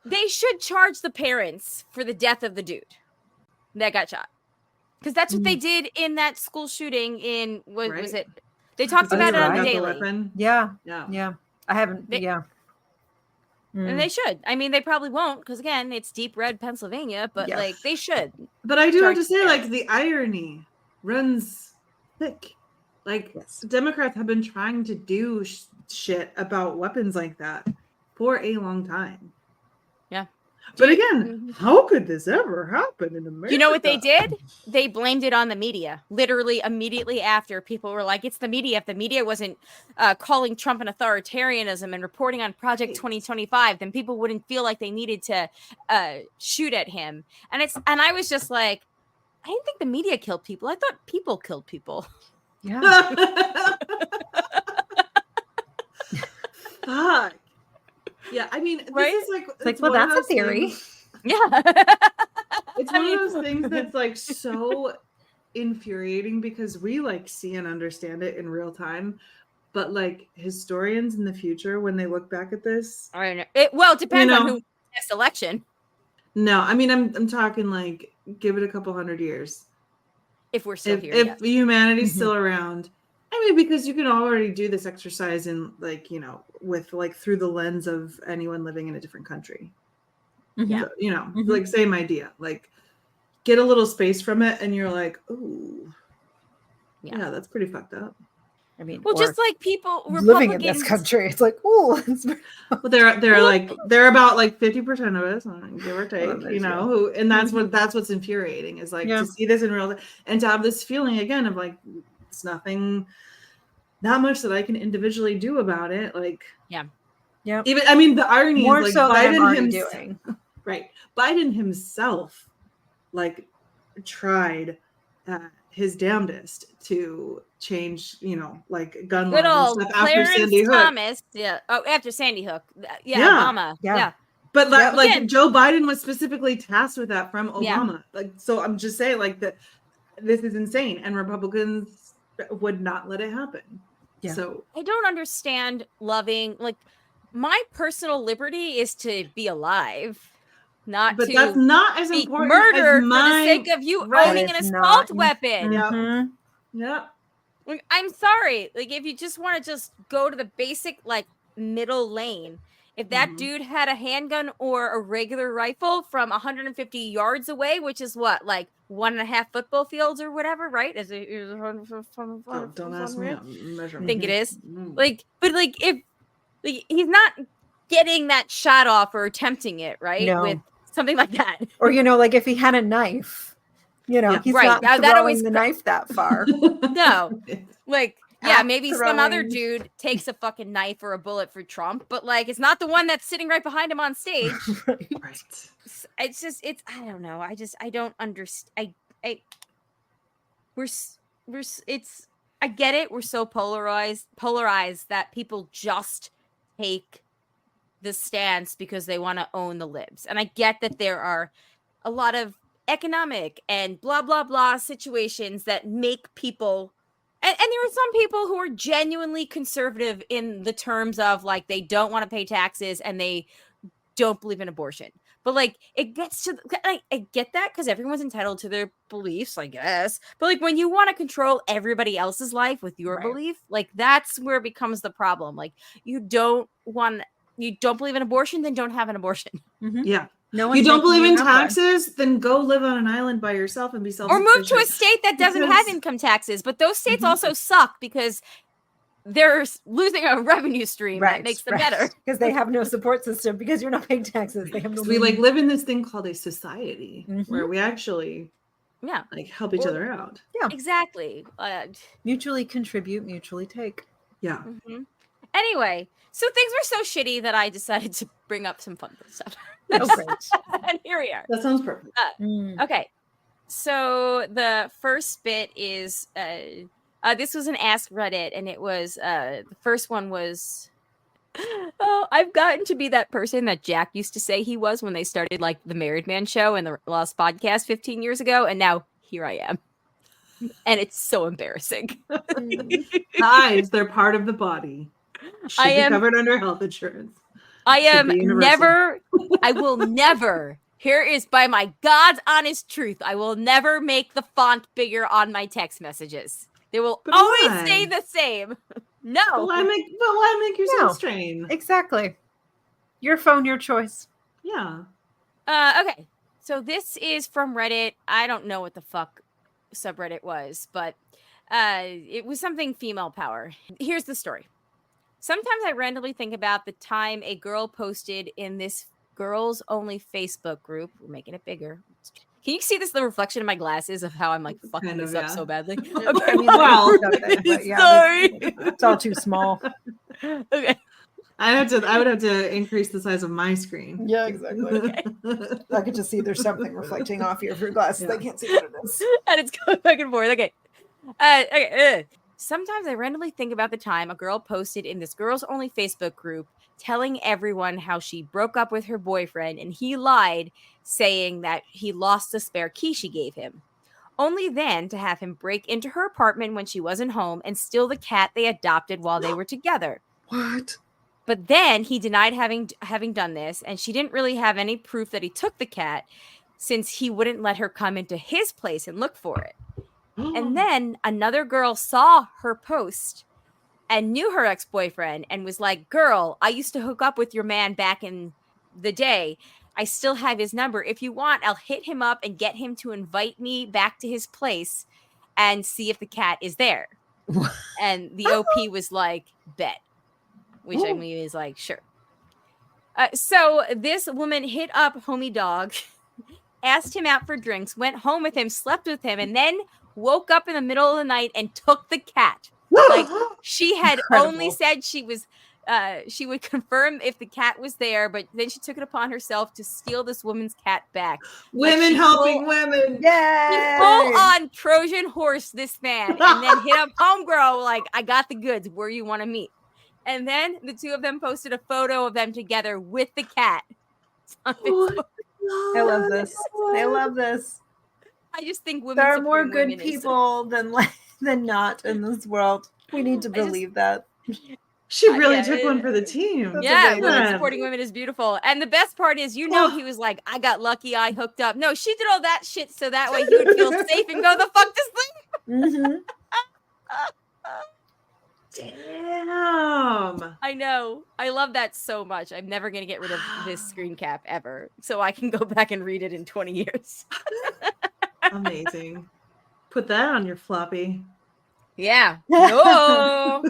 they should charge the parents for the death of the dude that got shot. Because that's what they did in that school shooting in, was it? They talked about it on the Daily. Yeah. I haven't, And they should. I mean, they probably won't because, again, it's deep red Pennsylvania, but, like, they should. But I do have to say, Charge like, the irony runs thick. Like, Democrats have been trying to do shit about weapons like that for a long time. Yeah. But again, how could this ever happen in America? You know what they did? They blamed it on the media. Literally immediately after, people were like, it's the media. If the media wasn't calling Trump an authoritarianism and reporting on Project 2025, then people wouldn't feel like they needed to shoot at him. And I was just like, I didn't think the media killed people. I thought people killed people. Yeah. Fuck. Yeah, I mean, this is like, well, that's a theory. Yeah. It's one of those things that's like so infuriating because we like see and understand it in real time. But like historians in the future, when they look back at this, I know. It depends on who wins next election. No, I mean, I'm talking like give it a couple hundred years. If we're still here. If humanity's still around. I mean, because you can already do this exercise in like, with like through the lens of anyone living in a different country. Yeah. So, like same idea, like get a little space from it and you're like, oh, yeah, that's pretty fucked up. I mean, well, just like people living in this country, it's like, oh, well, they're about like 50% of us, give or take, and that's what's infuriating is like to see this in real and to have this feeling again of like it's not much that I can individually do about it. Like, yeah. Even I mean, the irony more is like so Biden himself, doing. Right. Biden himself, like, tried his damnedest to change, like gun good laws old and stuff after Clarence Sandy Hook. Thomas. Yeah. Oh, after Sandy Hook. Obama. Yeah. But like again, Joe Biden was specifically tasked with that from Obama. Like, so I'm just saying, like, that this is insane, and Republicans would not let it happen. Yeah. So I don't understand loving, like, my personal liberty is to be alive, but that's not as important murdered as for the sake of you owning an assault weapon. Yeah. I'm sorry. Like, if you just want to just go to the basic, like, middle lane, if that dude had a handgun or a regular rifle from 150 yards away, which is what, like 1.5 football fields or whatever, right? Don't ask me. I think it is. Like, but like if like he's not getting that shot off or attempting it, right? No. With something like that, or like if he had a knife, he's not throwing the knife that far. No, like. Yeah, maybe some other dude takes a fucking knife or a bullet for Trump, but like it's not the one that's sitting right behind him on stage. Right. It's I don't know. I don't understand. I get it. We're so polarized that people just take the stance because they want to own the libs. And I get that there are a lot of economic and blah blah blah situations that make people. And there are some people who are genuinely conservative in the terms of like they don't want to pay taxes and they don't believe in abortion. But like it gets to I get that because everyone's entitled to their beliefs, I guess. But like when you want to control everybody else's life with your belief, like that's where it becomes the problem. Like you don't believe in abortion, then don't have an abortion. Mm-hmm. Yeah. No, you don't believe in taxes, then go live on an island by yourself and be self-sufficient. Or move to a state that doesn't have income taxes. But those states also suck because they're losing a revenue stream that makes them better. Because they have no support system because you're not paying taxes. They have no we like live in this thing called a society where we actually like help each other out. Yeah, exactly. Mutually contribute, mutually take. Yeah. Mm-hmm. Anyway, so things were so shitty that I decided to bring up some fun stuff. Oh, great. And here we are. That sounds perfect. Okay. So the first bit is this was an Ask Reddit, and it was the first one was I've gotten to be that person that Jack used to say he was when they started like the Married Man show and the Lost podcast 15 years ago, and now here I am. And it's so embarrassing. Eyes, they're part of the body. Should be covered under health insurance. I am never, I will never, here is by my God's honest truth, I will never make the font bigger on my text messages. They will always stay the same. No. But why make yourself strain? Exactly. Your phone, your choice. Yeah. Okay. So this is from Reddit. I don't know what the fuck subreddit was, but it was something female power. Here's the story. Sometimes I randomly think about the time a girl posted in this girls only Facebook group. We're making it bigger. Can you see this, the reflection in my glasses of how I'm like fucking Kind this of, up yeah. so badly? I Okay. mean, Wow. but yeah, Sorry. it's all too small. Okay. I would have to increase the size of my screen. Yeah, exactly. Okay. I could just see there's something reflecting off your glasses. Yeah. I can't see what it is. And it's going back and forth. Okay. Okay. Sometimes I randomly think about the time a girl posted in this girls only Facebook group telling everyone how she broke up with her boyfriend and he lied, saying that he lost the spare key she gave him. Only then to have him break into her apartment when she wasn't home and steal the cat they adopted while they were together. What? But then he denied having done this, and she didn't really have any proof that he took the cat since he wouldn't let her come into his place and look for it. And then another girl saw her post and knew her ex-boyfriend and was like, "Girl, I used to hook up with your man back in the day. I still have his number. If you want, I'll hit him up and get him to invite me back to his place and see if the cat is there." And the OP was like, "Bet." Which I mean is like, sure. So this woman hit up homie dog, asked him out for drinks, went home with him, slept with him, and then woke up in the middle of the night and took the cat. Like, she had only Incredible. said she would confirm if the cat was there, but then she took it upon herself to steal this woman's cat back. Women helping women. Yay! Full on Trojan horse this man, and then hit up homegirl like, "I got the goods. Where you want to meet?" And then the two of them posted a photo of them together with the cat. on Facebook. I love this. I love this. I just think women. There are more supporting good women is- people than not in this world. We need to believe that. She really yeah, took one for the team. That's Yeah, amazing. women supporting women is beautiful. And the best part is, he was like, "I got lucky, I hooked up." No, she did all that shit so that way he would feel safe and go, "The fuck this thing." Mm-hmm. Damn. I know. I love that so much. I'm never going to get rid of this screen cap ever. So I can go back and read it in 20 years. Amazing. Put that on your floppy. Yeah. No.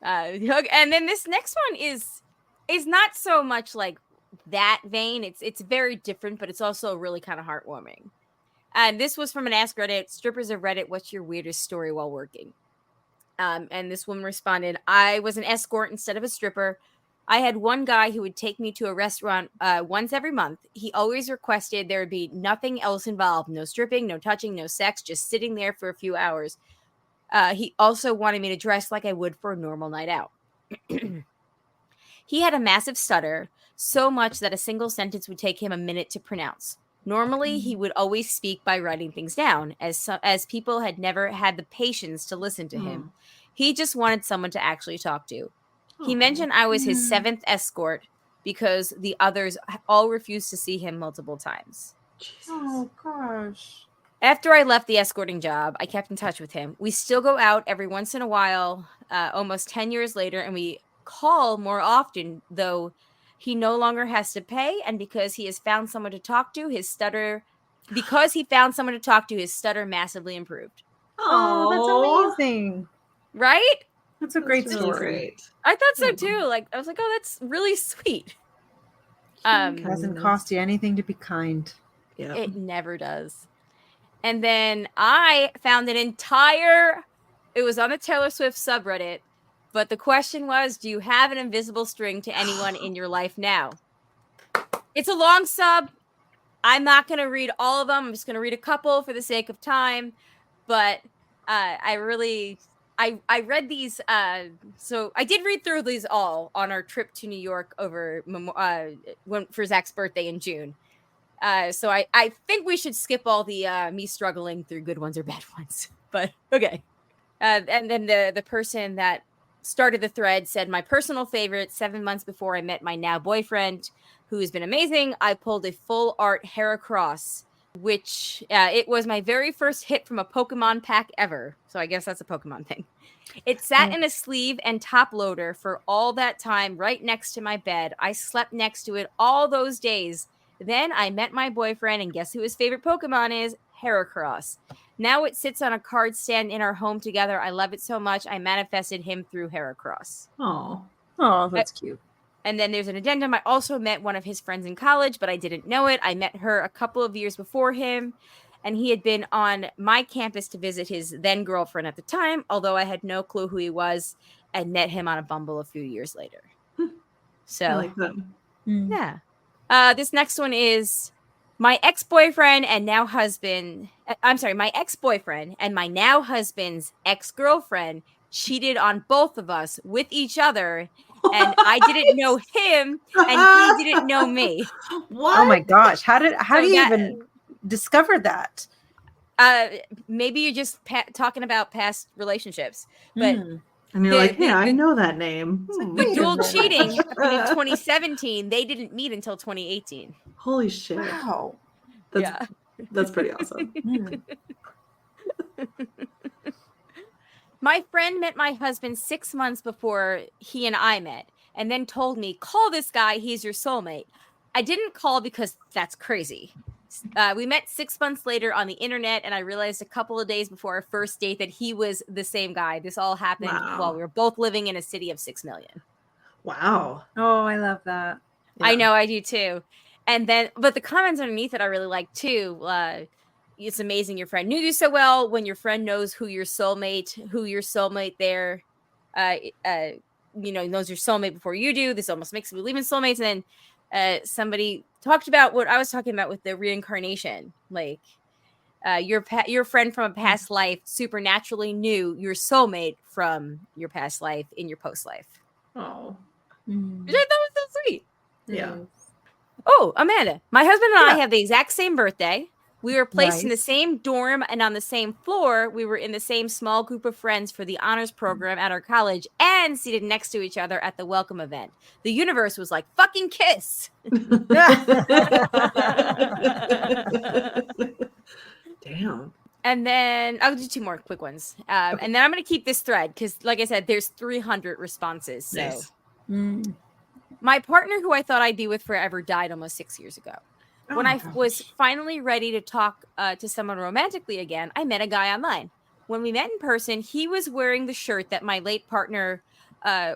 And then this next one is not so much like that vein. It's very different, but it's also really kind of heartwarming. And this was from an Ask Reddit, strippers of Reddit, what's your weirdest story while working? And this woman responded, "I was an escort instead of a stripper. I had one guy who would take me to a restaurant once every month. He always requested there would be nothing else involved. No stripping, no touching, no sex, just sitting there for a few hours. He also wanted me to dress like I would for a normal night out. He had a massive stutter, so much that a single sentence would take him a minute to pronounce. Normally, he would always speak by writing things down, as people had never had the patience to listen to him. He just wanted someone to actually talk to. He mentioned I was his 7th escort because the others all refused to see him multiple times. Jesus. Oh gosh. After I left the escorting job, I kept in touch with him. We still go out every once in a while, almost 10 years later, and we call more often, though he no longer has to pay, and because he has found someone to talk to, his stutter massively improved. Oh, that's amazing. Right? That's a great That's really story. great. I thought so too. Like, I was like, oh, that's really sweet. Doesn't cost you anything to be kind. Yeah. It never does. And then I found it was on the Taylor Swift subreddit, but the question was, do you have an invisible string to anyone in your life now? It's a long sub. I'm not going to read all of them. I'm just going to read a couple for the sake of time. But I read these. So I did read through these all on our trip to New York for Zach's birthday in June. So I think we should skip all the me struggling through good ones or bad ones. But okay. And then the person that started the thread said, "My personal favorite, 7 months before I met my now boyfriend, who has been amazing. I pulled a full art hair across which it was my very first hit from a Pokemon pack ever. So I guess that's a Pokemon thing. It sat in a sleeve and top loader for all that time right next to my bed. I slept next to it all those days. Then I met my boyfriend, and guess who his favorite Pokemon is? Heracross. Now it sits on a card stand in our home together. I love it so much. I manifested him through Heracross. Oh, that's cute. And then there's an addendum. I also met one of his friends in college, but I didn't know it. I met her a couple of years before him, and he had been on my campus to visit his then girlfriend at the time, although I had no clue who he was, and met him on a Bumble a few years later. So, I like that. Yeah. This next one is my ex-boyfriend and now husband. My ex-boyfriend and my now husband's ex-girlfriend cheated on both of us with each other. And I didn't know him, and he didn't know me. What? Oh my gosh! How do you even discover that? Maybe you're just talking about past relationships, but and you're like, hey, I know that name. The dual cheating happened in 2017. They didn't meet until 2018. Holy shit! Wow, that's pretty awesome. My friend met my husband 6 months before he and I met, and then told me, call this guy, he's your soulmate. I didn't call because that's crazy. We met 6 months later on the internet, and I realized a couple of days before our first date that he was the same guy. This all happened while we were both living in a city of 6 million. Wow. Oh, I love that. Yeah. I know, I do too. And then, but the comments underneath it I really like too. It's amazing your friend knew you so well. When your friend knows who your soulmate there, knows your soulmate before you do. This almost makes me believe in soulmates. And then somebody talked about what I was talking about with the reincarnation. Like your friend from a past life supernaturally knew your soulmate from your past life in your post life. Oh, which I thought was so sweet. Yeah. Oh, Amanda, my husband and I have the exact same birthday. We were placed in the Nice. same dorm and on the same floor. We were in the same small group of friends for the honors program at our college and seated next to each other at the welcome event. The universe was like, fucking kiss. Damn. And then I'll do two more quick ones. And then I'm going to keep this thread because, like I said, there's 300 responses. So Nice. My partner, who I thought I'd be with forever, died almost 6 years ago. When I was finally ready to talk to someone romantically again, I met a guy online. When we met in person, he was wearing the shirt that my late partner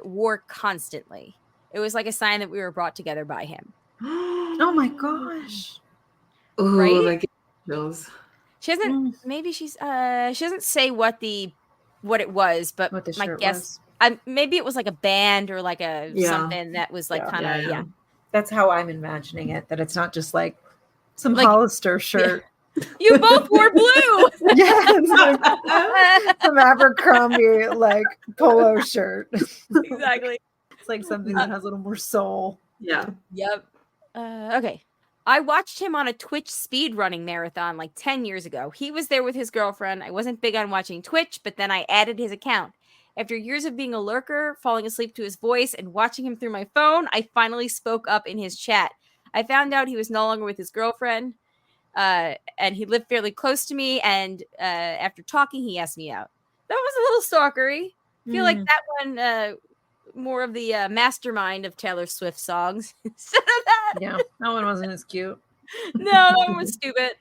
wore constantly. It was like a sign that we were brought together by him. Oh my gosh. Ooh, Right? that gives me chills. She doesn't. Maybe she doesn't say what it was, but What the my shirt guess, maybe it was like a band or like a something that was like kind of Yeah. That's how I'm imagining it. That it's not just like some Like- Hollister shirt. You both wore blue. Yeah, it's like some Abercrombie like polo shirt. Exactly. It's like something that has a little more soul. Yeah. Yep. Okay. I watched him on a Twitch speedrunning marathon like 10 years ago. He was there with his girlfriend. I wasn't big on watching Twitch, but then I added his account. After years of being a lurker, falling asleep to his voice, and watching him through my phone, I finally spoke up in his chat. I found out he was no longer with his girlfriend, and he lived fairly close to me, and after talking, he asked me out. That was a little stalkery. I feel like that one, more of the mastermind of Taylor Swift songs instead of that. Yeah, that one wasn't as cute. No, that one was stupid.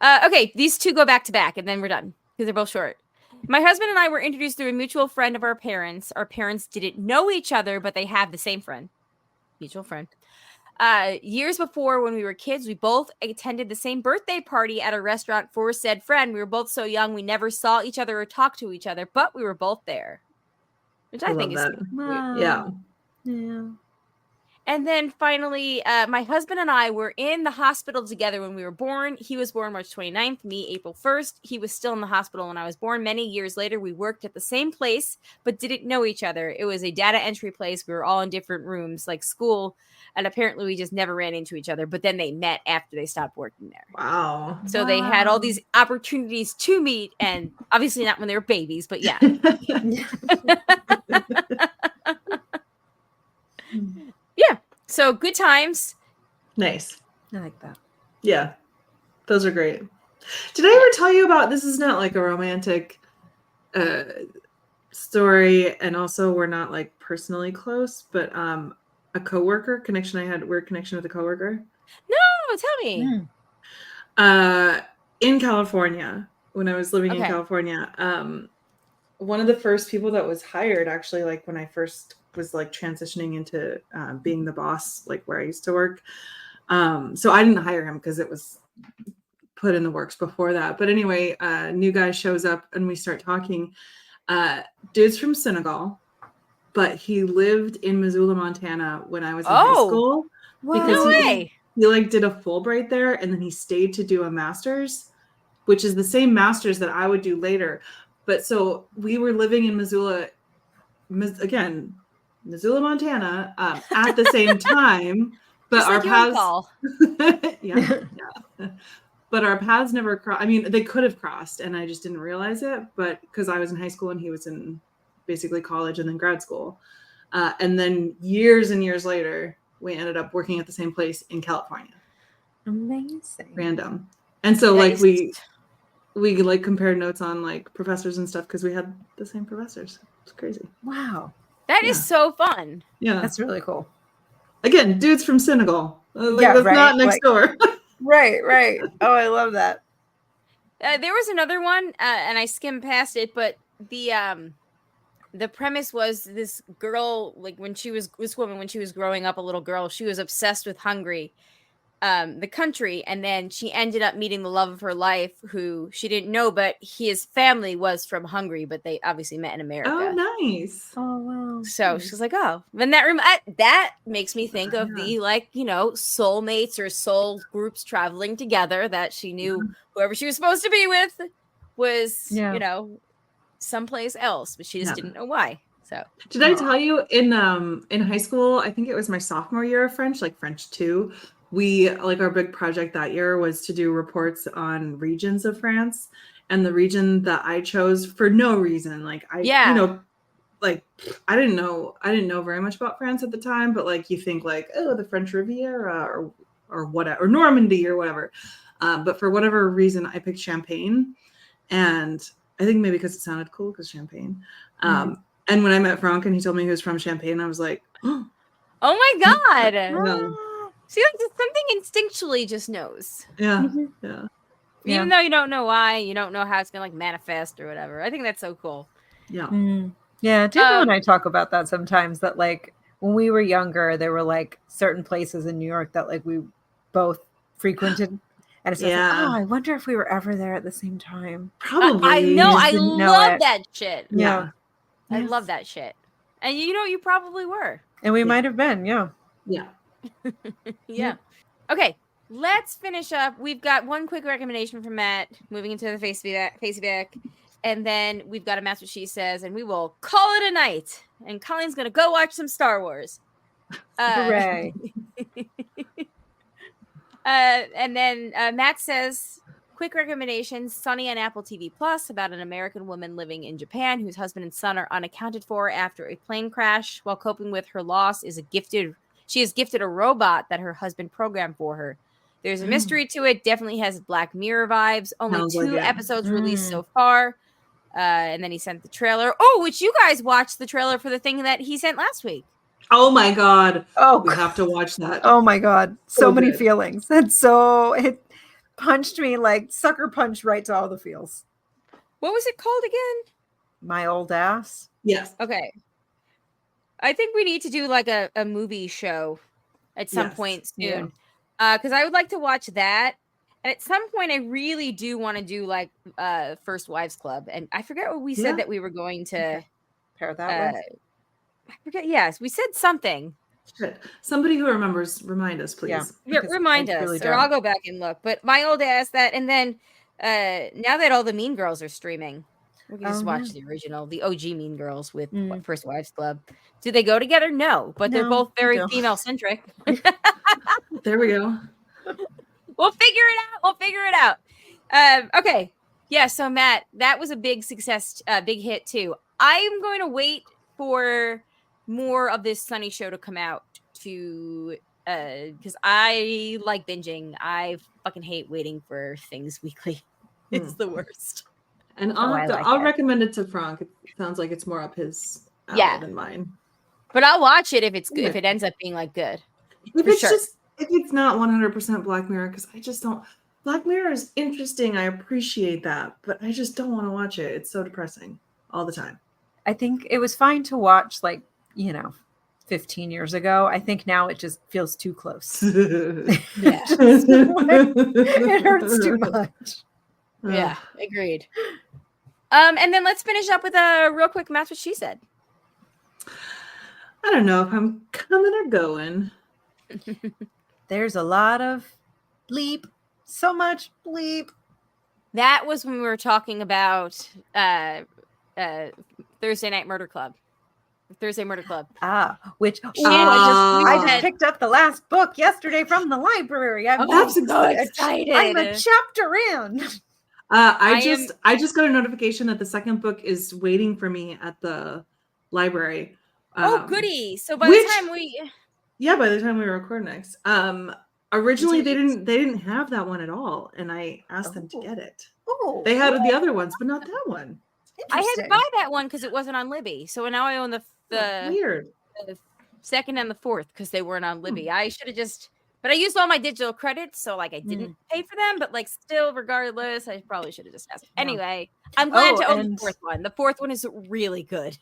Okay, these two go back to back, and then we're done because they're both short. My husband and I were introduced through a mutual friend of our parents. Our parents didn't know each other, but they have the same friend. Mutual friend. Years before, when we were kids, we both attended the same birthday party at a restaurant for said friend. We were both so young, we never saw each other or talked to each other, but we were both there. Which I think is love cute. Wow. Yeah. Yeah. And then finally, my husband and I were in the hospital together when we were born. He was born March 29th, me April 1st. He was still in the hospital when I was born. Many years later, we worked at the same place, but didn't know each other. It was a data entry place. We were all in different rooms, like school. And apparently we just never ran into each other. But then they met after they stopped working there. Wow. So they had all these opportunities to meet. And obviously not when they were babies, but yeah. Yeah. So good times. Nice. I like that. Yeah. Those are great. Did I ever tell you about, this is not like a romantic story, and also we're not like personally close, but a coworker connection I had, weird connection with a coworker. No, tell me. In California, when I was living in California, one of the first people that was hired, actually, like when I first was like transitioning into being the boss, like where I used to work. So I didn't hire him because it was put in the works before that. But anyway, new guy shows up and we start talking. Dude's from Senegal, but he lived in Missoula, Montana when I was in high school. No way. He like did a Fulbright there, and then he stayed to do a master's, which is the same master's that I would do later. But so we were living in Missoula, Montana, at the same time. But just our like paths, yeah. But our paths never crossed. I mean, they could have crossed, and I just didn't realize it. But because I was in high school and he was in basically college and then grad school, and then years and years later, we ended up working at the same place in California. Amazing. Random. And so like we like compared notes on like professors and stuff because we had the same professors. It's crazy. Wow. That is so fun. Yeah. That's really cool. Again, dude's from Senegal. That's not next door. Right. Oh, I love that. There was another one, and I skimmed past it, but the premise was this girl, like when she was growing up, a little girl, she was obsessed with Hungary, the country, and then she ended up meeting the love of her life, who she didn't know, but his family was from Hungary, but they obviously met in America. Oh, nice. Oh, wow. So she's like, oh, and that makes me think of the, like, you know, soulmates or soul groups traveling together, that she knew whoever she was supposed to be with was, you know, someplace else, but she just didn't know why. So did I tell you in high school, I think it was my sophomore year of French, like French 2, we, like, our big project that year was to do reports on regions of France, and the region that I chose for no reason, like you know, like I didn't know very much about France at the time, but like you think like, oh, the French Riviera or whatever, or Normandy or whatever, but for whatever reason I picked Champagne, and I think maybe because it sounded cool, because Champagne. And when I met Franck and he told me he was from Champagne, I was like, oh my god. Yeah. See, like, something instinctually just knows. Yeah. Even though you don't know why, you don't know how it's gonna like manifest or whatever. I think that's so cool. Yeah. Yeah, Daniel and I talk about that sometimes, that like when we were younger, there were like certain places in New York that like we both frequented. And it's like, oh, I wonder if we were ever there at the same time. Probably. I know. I love that shit. Yeah. I love that shit. And you know, you probably were. And we might have been. Yeah. Yeah. Okay. Let's finish up. We've got one quick recommendation from Matt, moving into the Facey Back. And then we've got a That's What She Says, and we will call it a night. And Colleen's going to go watch some Star Wars. Hooray. And then Matt says, quick recommendation, Sunny on Apple TV Plus, about an American woman living in Japan whose husband and son are unaccounted for after a plane crash. While coping with her loss, she is gifted a robot that her husband programmed for her. There's a mystery to it. Definitely has Black Mirror vibes. Only 2 episodes released so far. And then he sent the trailer. Oh, which you guys watched the trailer for the thing that he sent last week. Oh my god. Oh, we have to watch that. Oh my god. So many feelings. It punched me, like sucker punch right to all the feels. What was it called again? My Old Ass. Yes. Okay. I think we need to do like a movie show at some point soon. Because I would like to watch that. And at some point, I really do want to do like First Wives Club. And I forget what we said that we were going to pair that with. I forget. Yes, we said something. Shit. Somebody who remembers, remind us, please. Yeah, remind us, really or I'll go back and look. But My Old Ass, that, and then now that all the Mean Girls are streaming, we can just watch the original, the OG Mean Girls with First Wives Club. Do they go together? No, but they're both very female centric. There we go. We'll figure it out. Okay. Yeah. So Matt, that was a big success, big hit too. I'm going to wait for more of this Sunny show to come out to because I like binging. I fucking hate waiting for things weekly. It's the worst. And I'll recommend it to Frank. It sounds like it's more up his alley than mine. But I'll watch it if it's good. If it ends up being like good. If it's not 100% Black Mirror, because I just don't. Black Mirror is interesting. I appreciate that, but I just don't want to watch it. It's so depressing all the time. I think it was fine to watch, 15 years ago. I think now it just feels too close. It hurts too much. Yeah, agreed. And then let's finish up with a real quick That's What She Said. I don't know if I'm coming or going. There's a lot of bleep. So much bleep. That was when we were talking about Thursday Murder Club. Which I just picked up the last book yesterday from the library. I'm so excited. I'm a chapter in. I just got a notification that the second book is waiting for me at the library. Oh, goody! So by the time we record next, originally they didn't have that one at all, and I asked them to get it. Oh, they had the other ones, but not that one. I had to buy that one because it wasn't on Libby, so now I own the second and the fourth because they weren't on Libby. I should have but I used all my digital credits, so I didn't pay for them. But still, regardless, I probably should have just asked. Anyway, I'm glad to own the fourth one. The fourth one is really good.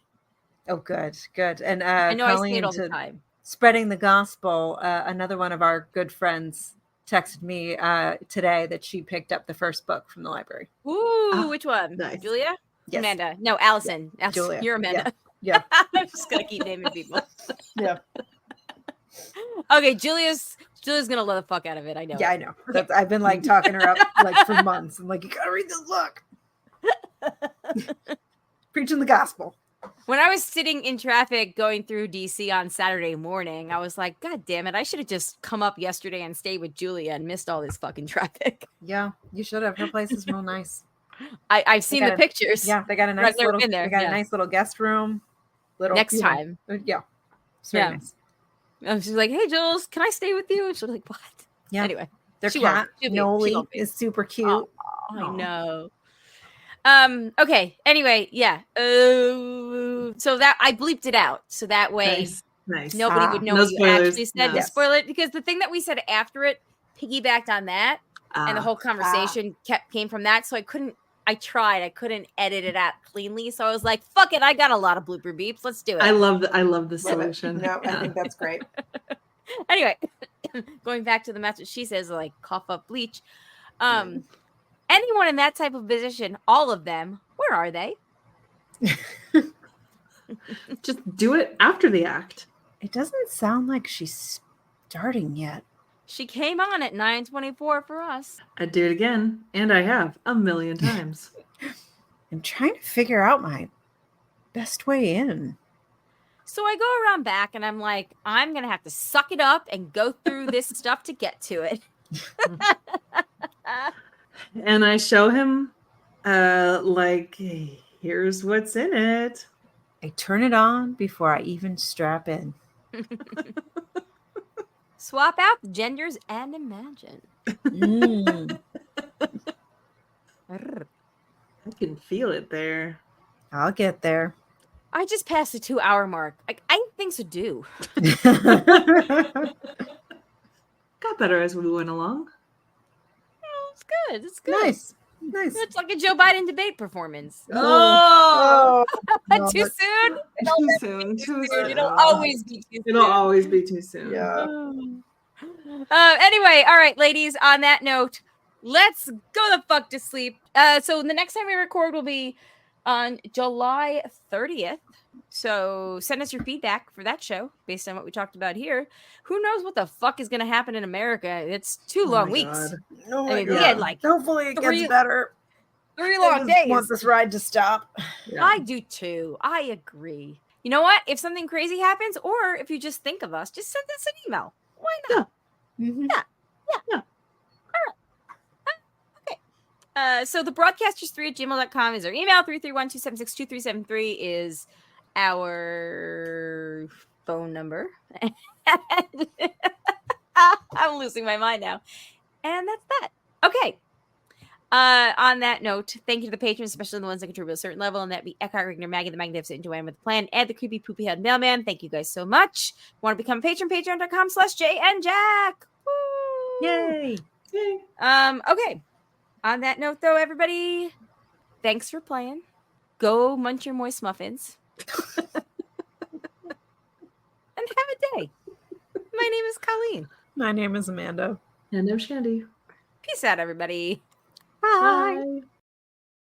Oh, good. And I know Colleen, I say it all the time. Spreading the gospel. Another one of our good friends texted me today that she picked up the first book from the library. Ooh, which one? Nice. Julia? Yes. Amanda? No, Allison. Julia. You're Amanda. Yeah. I'm just gonna keep naming people. Yeah. Okay, Julia's gonna love the fuck out of it. I know. Yeah, I know. I've been talking her up for months. I'm you gotta read this book. Preaching the gospel. When I was sitting in traffic going through DC on Saturday morning, I was like, God damn it, I should have just come up yesterday and stayed with Julia and missed all this fucking traffic. Yeah, you should have. Her place is real nice. I've seen the pictures. Yeah, they got a nice little a nice little guest room. Next time. Yeah. It's very nice. And she's like, hey Jules, can I stay with you? And she's like, what? Yeah. Anyway. Their cat, Noli, is super cute. Oh, I know. Okay. Anyway, yeah. So that I bleeped it out, so that way nobody would know what you actually said to spoil it. Because the thing that we said after it piggybacked on that, and the whole conversation came from that. So I couldn't edit it out cleanly. So I was like, "Fuck it, I got a lot of blooper beeps. Let's do it." I love the solution. No, I think that's great. Anyway, going back to the That's What She Says, cough up bleach. Anyone in that type of position, all of them, where are they? Just do it after the act. It doesn't sound like she's starting yet. She came on at 9:24 for us. I'd do it again, and I have 1,000,000 times. I'm trying to figure out my best way in. So I go around back, and I'm like, I'm going to have to suck it up and go through this stuff to get to it. And I show him, here's what's in it. I turn it on before I even strap in. Swap out the genders and imagine. I can feel it there. I'll get there. I just passed the 2-hour mark. I think things would do. Got better as we went along. It's good. It's good. Nice. It's like a Joe Biden debate performance. Oh, too soon? Too soon. It'll always be too soon. It'll always be too soon. Yeah. Anyway, all right, ladies, on that note, let's go the fuck to sleep. So the next time we record will be on July 30th. So send us your feedback for that show based on what we talked about here. Who knows what the fuck is going to happen in America? It's 2 long weeks. No, I mean, we had hopefully it gets better. 3 long days. I want this ride to stop. Yeah. I do too. I agree. You know what? If something crazy happens, or if you just think of us, just send us an email. Why not? Yeah. Mm-hmm. Yeah. All right. Okay. So the broadcasters3@gmail.com is our email. 331-276-2373 is our phone number. I'm losing my mind now. And that's that. Okay. On that note, thank you to the patrons, especially the ones that contribute a certain level, and that be Eckhart, Rigner, Maggie, the Magnificent, Joanne with the Plan, and the creepy poopy head mailman. Thank you guys so much. Want to become a patron? Patreon.com/JNJack. Woo! Yay. Okay. On that note, though, everybody, thanks for playing. Go munch your moist muffins. And have a day. My name is Colleen. My name is Amanda. And I'm Shandy. Peace out, everybody. Bye. Bye.